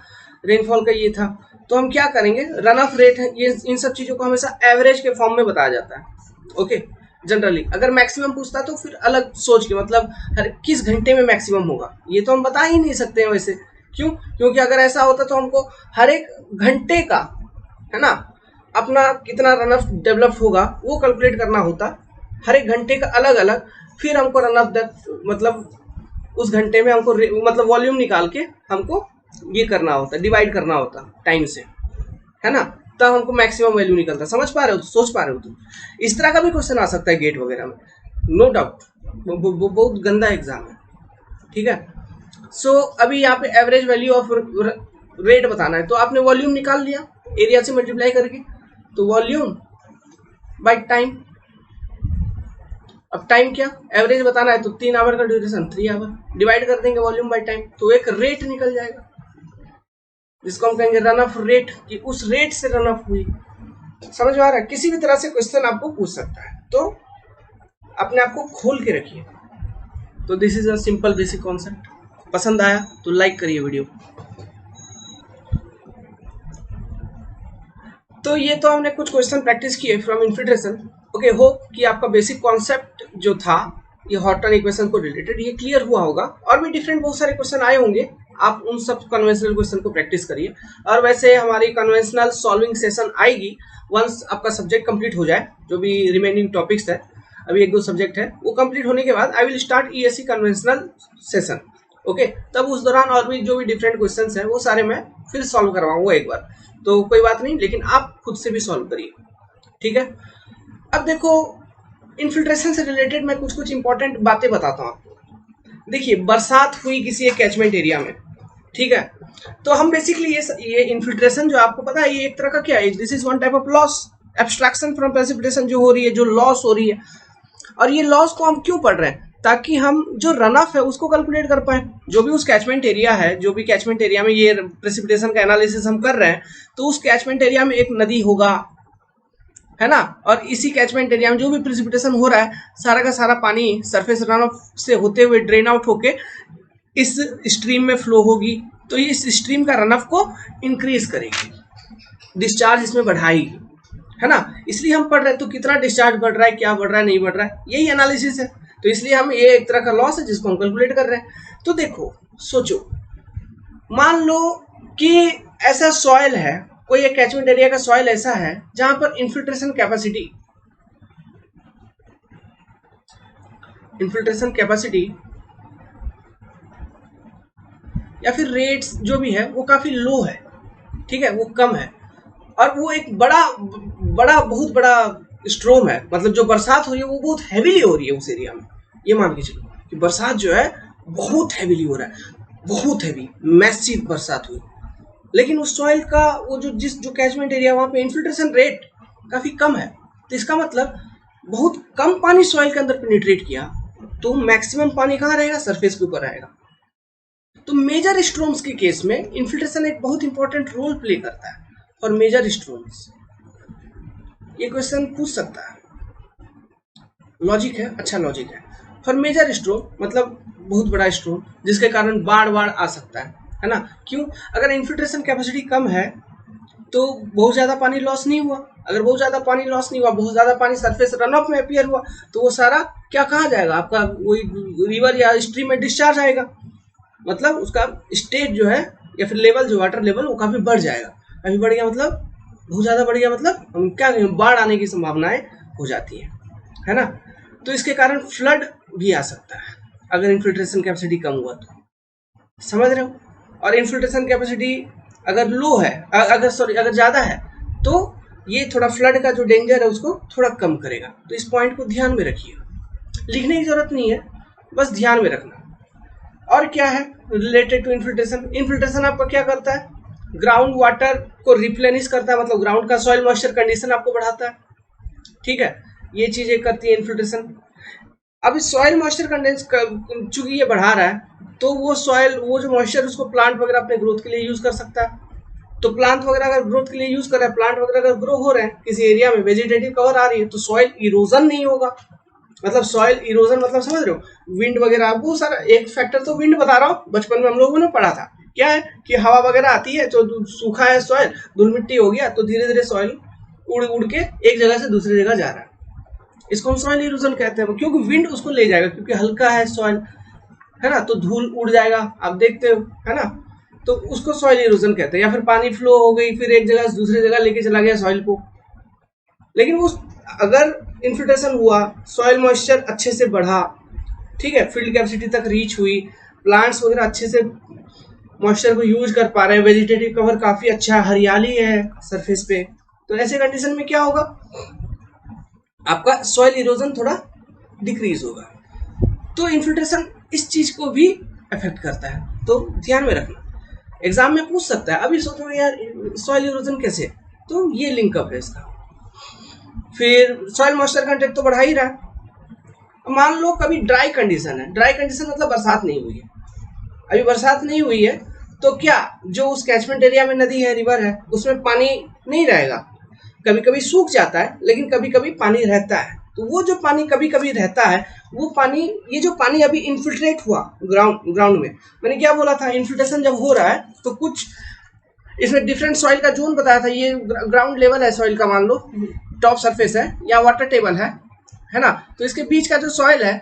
रेनफॉल का ये था। तो हम क्या करेंगे, रन ऑफ रेट है, ये इन सब चीजों को हमेशा एवरेज के फॉर्म में बताया जाता है, ओके। जनरली अगर मैक्सिमम पूछता तो फिर अलग सोच के, मतलब हर किस घंटे में मैक्सिमम होगा ये तो हम बता ही नहीं सकते हैं वैसे, क्यों, क्योंकि अगर ऐसा होता तो हमको हर एक घंटे का, है ना, अपना कितना रन ऑफ डेवलप होगा वो कैलकुलेट करना होता, हर एक घंटे का अलग अलग, फिर हमको रन ऑफ डेप्थ मतलब उस घंटे में हमको मतलब वॉल्यूम निकाल के हमको ये करना होता, डिवाइड करना होता टाइम से, है ना, तब हमको मैक्सिमम वैल्यू निकलता। समझ पा रहे हो, सोच पा रहे हो तुम। इस तरह का भी क्वेश्चन आ सकता है गेट वगैरह में, नो डाउट, बहुत गंदा एग्जाम है, ठीक है। सो अभी यहाँ पे एवरेज वैल्यू ऑफ रेट बताना है तो आपने वॉल्यूम निकाल लिया एरिया से मल्टीप्लाई करके, तो वॉल्यूम बाय टाइम। अब टाइम क्या, एवरेज बताना है तो 3 आवर का ड्यूरेशन 3 आवर, डिवाइड कर देंगे वॉल्यूम बाय टाइम तो एक रेट निकल जाएगा, जिसको हम कहेंगे रन ऑफ रेट, कि उस रेट से रन ऑफ हुई। समझ में आ रहा है? किसी भी तरह से क्वेश्चन आपको पूछ सकता है, तो अपने आप को खोल के रखिए। तो this is a simple basic concept. पसंद आया तो लाइक करिए वीडियो। तो ये तो हमने कुछ क्वेश्चन प्रैक्टिस किए फ्रॉम इन्फिल्ट्रेशन। ओके, होप कि आपका बेसिक कॉन्सेप्ट जो था ये हॉटन इक्वेशन को रिलेटेड ये क्लियर हुआ होगा। और भी डिफरेंट बहुत सारे क्वेश्चन आए होंगे, आप उन सब कन्वेंशनल क्वेश्चन को प्रैक्टिस करिए। और वैसे हमारी कन्वेंशनल सॉल्विंग सेशन आएगी वंस आपका सब्जेक्ट कंप्लीट हो जाए, जो भी रिमेनिंग टॉपिक्स है, अभी 1-2 सब्जेक्ट है, वो कंप्लीट होने के बाद I will start ESC conventional session. Okay, तब उस दौरान और भी जो भी डिफरेंट क्वेश्चंस हैं वो सारे मैं फिर सॉल्व करवाऊंगा एक बार, तो कोई बात नहीं, लेकिन आप खुद से भी सॉल्व करिए, ठीक है। अब देखो, इन्फिल्ट्रेशन से रिलेटेड मैं कुछ इंपॉर्टेंट बातें बताता हूँ आपको। देखिए, बरसात हुई किसी एक कैचमेंट एरिया में, ठीक है, तो हम बेसिकली ये इन्फिल्ट्रेशन जो आपको पता है ये एक तरह का क्या है, this is one type of loss, abstraction from precipitation जो हो रही है, जो लॉस हो रही है। और ये लॉस को हम क्यों पढ़ रहे हैं, ताकि हम जो रन ऑफ है उसको कैलकुलेट कर पाए। जो भी उस कैचमेंट एरिया है, जो भी कैचमेंट एरिया में ये प्रेसिपिटेशन का एनालिसिस हम कर रहे हैं, तो उस कैचमेंट एरिया में एक नदी होगा, है ना, और इसी कैचमेंट एरिया में जो भी प्रेसिपिटेशन हो रहा है, सारा का सारा पानी सरफेस रन ऑफ से होते हुए ड्रेन आउट होके इस स्ट्रीम में फ्लो होगी, तो ये इस स्ट्रीम का रन ऑफ को इंक्रीज करेगी, डिस्चार्ज इसमें बढ़ाएगी, है ना। इसलिए हम पढ़ रहे हैं, तो कितना डिस्चार्ज बढ़ रहा है, क्या बढ़ रहा है, नहीं बढ़ रहा है, यही एनालिसिस है। तो इसलिए हम ये एक तरह का लॉस है जिसको हम कैलकुलेट कर रहे हैं। तो देखो, सोचो, मान लो कि ऐसा सॉइल है, कोई एक कैचमेंट एरिया का सॉइल ऐसा है जहां पर इन्फिल्ट्रेशन कैपेसिटी या फिर रेट्स जो भी है वो काफी लो है, ठीक है, वो कम है, और वो एक बहुत बड़ा स्ट्रोम है, मतलब जो बरसात हो रही है वो बहुत हैवीली हो रही है उस एरिया में। ये मान के चलो कि बरसात जो है बहुत हैवीली हो रहा है, बहुत हैवी मैसिव बरसात हुई, लेकिन उस सॉइल का वो जो कैचमेंट एरिया वहां पे इन्फिल्ट्रेशन रेट काफी कम है। तो इसका मतलब बहुत कम पानी सॉइल के अंदर पेनिट्रेट किया, तो मैक्सिमम पानी कहाँ रहेगा, सरफेस के ऊपर रहेगा। तो मेजर स्ट्रोम्स के केस में इन्फिल्ट्रेशन एक बहुत इंपॉर्टेंट रोल प्ले करता है। और मेजर स्ट्रोम्स, ये क्वेश्चन पूछ सकता है, लॉजिक है, अच्छा लॉजिक है। फॉर मेजर स्ट्रोम मतलब बहुत बड़ा स्ट्रोम जिसके कारण बाढ़ आ सकता है ना। क्यों, अगर इन्फिल्ट्रेशन कैपेसिटी कम है तो बहुत ज्यादा पानी लॉस नहीं हुआ, अगर बहुत ज्यादा पानी लॉस नहीं हुआ, बहुत ज्यादा पानी सरफेस रन ऑफ में अपीयर हुआ, तो वो सारा क्या कहा जाएगा, आपका वही रिवर या स्ट्रीम में डिस्चार्ज आएगा, मतलब उसका स्टेट जो है या फिर लेवल, जो वाटर लेवल, वो काफी बढ़ जाएगा। काफी बढ़ गया मतलब बहुत ज्यादा बढ़ गया, मतलब हम क्या कहें, बाढ़ आने की संभावनाएं हो जाती है ना। तो इसके कारण फ्लड भी आ सकता है अगर इन्फिल्ट्रेशन कैपेसिटी कम हुआ तो, समझ रहे हो। और इन्फिल्ट्रेशन कैपेसिटी अगर लो है, अगर ज्यादा है, तो ये थोड़ा फ्लड का जो डेंजर है उसको थोड़ा कम करेगा। तो इस पॉइंट को ध्यान में रखिए, लिखने की जरूरत नहीं है, बस ध्यान में रखना। और क्या है रिलेटेड टू इन्फिल्ट्रेशन, इन्फिल्ट्रेशन आपका क्या करता है, ग्राउंड वाटर को रिप्लेनिश करता है, मतलब ग्राउंड का सॉइल मॉइस्चर कंडीशन आपको बढ़ाता है, ठीक है, ये चीजें करती है इन्फिल्ट्रेशन। अब इस सॉइल मॉइस्चर कंडीशन चूंकि ये बढ़ा रहा है, तो वो सॉइल, वो जो मॉइस्चर उसको प्लांट वगैरह अपने ग्रोथ के लिए यूज कर सकता है। तो प्लांट वगैरह अगर ग्रोथ के लिए यूज कर रहा है, प्लांट वगैरह अगर ग्रो हो रहे हैं किसी एरिया में, वेजिटेटिव कवर आ रही है, तो सॉइल इरोजन नहीं होगा। मतलब सॉइल इरोजन मतलब समझ रहे हो, विंड वगैरह, वो सारा एक फैक्टर तो विंड बता रहा हूँ, बचपन में हम लोगों ने पढ़ा था, क्या है कि हवा वगैरह आती है, तो सूखा है सॉइल, धूल मिट्टी हो गया, तो धीरे धीरे सॉइल उड़ उड़ के एक जगह से दूसरी जगह जा रहा है, इसको हम सॉइल इरोजन कहते हैं, क्योंकि विंड उसको ले जाएगा, क्योंकि हल्का है सॉइल, है ना, तो धूल उड़ जाएगा, आप देखते हो, है ना, तो उसको सॉइल इरोजन कहते हैं। या फिर पानी फ्लो हो गई, फिर एक जगह से दूसरी जगह लेके चला गया सॉइल को, लेकिन उस अगर इन्फिल्ट्रेशन हुआ, सॉइल मॉइस्चर अच्छे से बढ़ा, ठीक है, फील्ड कैपेसिटी तक रीच हुई, प्लांट्स वगैरह अच्छे से मॉइस्चर को यूज कर पा रहे हैं, वेजिटेटिव कवर काफी अच्छा, हरियाली है सरफेस पे, तो ऐसे कंडीशन में क्या होगा, आपका सॉइल इरोजन थोड़ा डिक्रीज होगा। तो इन्फिल्ट्रेशन इस चीज को भी अफेक्ट करता है, तो ध्यान में रखना। एग्जाम में पूछ सकता है। अभी सोचो यार सॉइल इरोजन कैसे, तो ये लिंकअप है इसका। फिर सॉइल मॉइस्चर कंटेंट तो बढ़ा ही रहा है। मान लो कभी ड्राई कंडीशन है, ड्राई कंडीशन मतलब बरसात नहीं हुई है, अभी बरसात नहीं हुई है, तो क्या जो उस कैचमेंट एरिया में नदी है, रिवर है, उसमें पानी नहीं रहेगा, कभी कभी सूख जाता है लेकिन कभी कभी पानी रहता है। तो वो जो पानी कभी कभी रहता है, वो पानी, ये जो पानी अभी इन्फिल्ट्रेट हुआ ग्राउंड में, मैंने क्या बोला था, इन्फिल्ट्रेशन जब हो रहा है तो कुछ इसमें डिफरेंट सॉइल का जोन बताया था। ये ग्राउंड लेवल है सॉइल का, मान लो टॉप सरफेस है या वाटर टेबल है ना, तो इसके बीच का जो सॉइल है,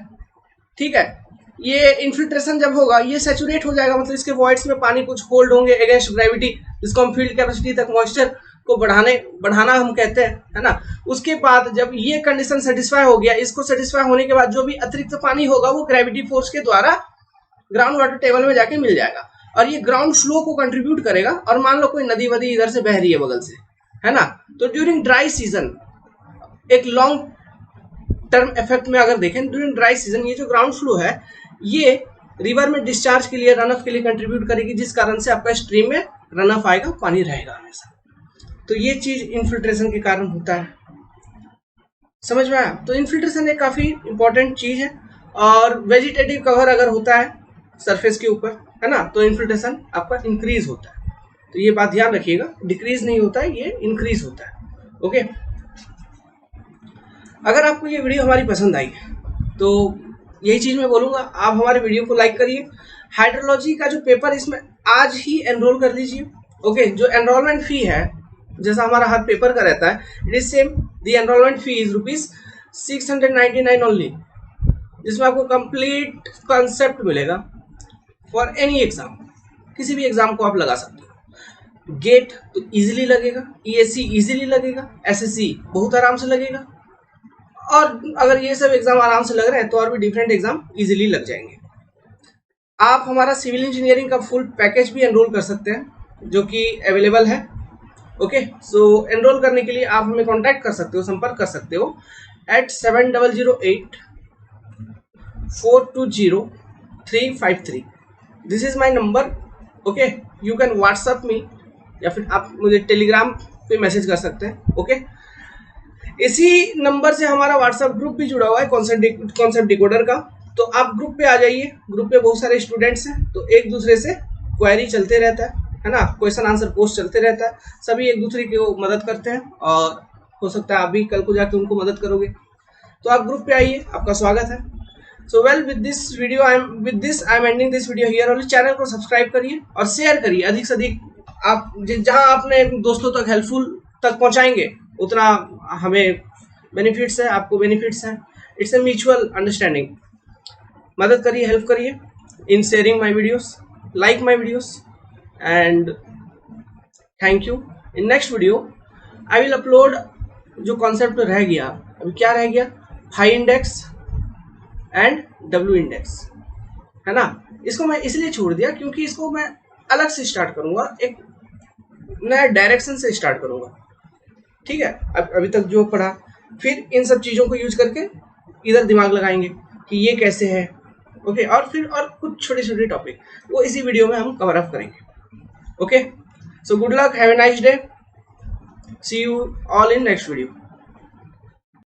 ठीक है, ये इन्फिल्ट्रेशन जब होगा ये सैचुरेट हो जाएगा, मतलब इसके वॉइड्स में पानी कुछ होल्ड होंगे अगेंस्ट ग्रेविटी, जिसको हम फील्ड कैपेसिटी तक मॉइस्चर को बढ़ाना हम कहते हैं, है ना। उसके बाद जब ये कंडीशन सेटिस्फाई हो गया, इसको सेटिस्फाई होने के बाद जो भी अतिरिक्त पानी होगा वो ग्रेविटी फोर्स के द्वारा ग्राउंड वाटर टेबल में जाके मिल जाएगा और ये ग्राउंड फ्लो को कंट्रीब्यूट करेगा। और मान लो कोई नदी वदी इधर से बह रही है बगल से, है ना, तो ड्यूरिंग ड्राई सीजन, एक लॉन्ग टर्म इफेक्ट में अगर देखें, ड्यूरिंग ड्राई सीजन ये जो ग्राउंड फ्लो है ये रिवर में डिस्चार्ज के लिए, रन ऑफ के लिए कंट्रीब्यूट करेगी, जिस कारण से आपका स्ट्रीम में रन ऑफ आएगा, पानी रहेगा हमेशा। तो ये चीज इन्फिल्ट्रेशन के कारण होता है, समझ में आया। तो इन्फिल्ट्रेशन एक काफी इंपॉर्टेंट चीज है। और वेजिटेटिव कवर अगर होता है सरफेस के ऊपर, है ना, तो इन्फिल्ट्रेशन आपका इंक्रीज होता है। तो ये बात ध्यान रखिएगा, डिक्रीज नहीं होता है, ये इंक्रीज होता है। ओके, अगर आपको ये वीडियो हमारी पसंद आई तो यही चीज मैं बोलूंगा, आप हमारे वीडियो को लाइक करिए। हाइड्रोलॉजी का जो पेपर, इसमें आज ही एनरोल कर लीजिए। ओके, जो एनरोलमेंट फी है, जैसा हमारा हर पेपर का रहता है, it is same. The enrolment fee is ₹699 only, जिसमें आपको कंप्लीट कॉन्सेप्ट मिलेगा फॉर एनी एग्जाम। किसी भी एग्जाम को आप लगा सकते हो। गेट तो इजीली लगेगा, ईएससी इजीली लगेगा, एसएससी बहुत आराम से लगेगा, और अगर ये सब एग्जाम आराम से लग रहे हैं तो और भी डिफरेंट एग्जाम इजीली लग जाएंगे। आप हमारा सिविल इंजीनियरिंग का फुल पैकेज भी एनरोल कर सकते हैं, जो कि अवेलेबल है। ओके, सो एनरोल करने के लिए आप हमें कांटेक्ट कर सकते हो, संपर्क कर सकते हो at 7008-420-353। This is my number. Okay, you can WhatsApp me, या फिर आप मुझे टेलीग्राम पे मैसेज कर सकते हैं। ओके, इसी नंबर से हमारा व्हाट्सएप ग्रुप भी जुड़ा हुआ है कॉन्सेप्ट डिकोडर का, तो आप ग्रुप पे आ जाइए। ग्रुप पे बहुत सारे स्टूडेंट्स हैं, तो एक दूसरे से क्वेरी चलते रहता है ना, क्वेश्चन आंसर पोस्ट चलते रहता है, सभी एक दूसरे की मदद करते हैं, और हो सकता है आप भी कल को जाके उनको मदद करोगे। तो आप ग्रुप पे आइए, आपका स्वागत है। So well, with this I am ending this video here only. Channel को सब्सक्राइब करिए और शेयर करिए अधिक से अधिक। आप जहां आपने दोस्तों तक हेल्पफुल तक पहुंचाएंगे उतना हमें बेनिफिट्स है, आपको बेनिफिट्स हैं। It's a mutual understanding. मदद करिए, हेल्प करिए in sharing my videos, like my videos, and thank you. In next video I will upload, जो कॉन्सेप्ट रह गया, अभी क्या रह गया, phi index and W index, है ना। इसको मैं इसलिए छोड़ दिया क्योंकि इसको मैं अलग से स्टार्ट करूंगा, एक नया डायरेक्शन से स्टार्ट करूंगा। ठीक है, अभी तक जो पढ़ा, फिर इन सब चीज़ों को यूज करके इधर दिमाग लगाएंगे कि ये कैसे है। ओके, और फिर और कुछ छोटे छोटे टॉपिक वो इसी वीडियो में हम कवर अप करेंगे। Okay, so good luck, have a nice day, see you all in next video.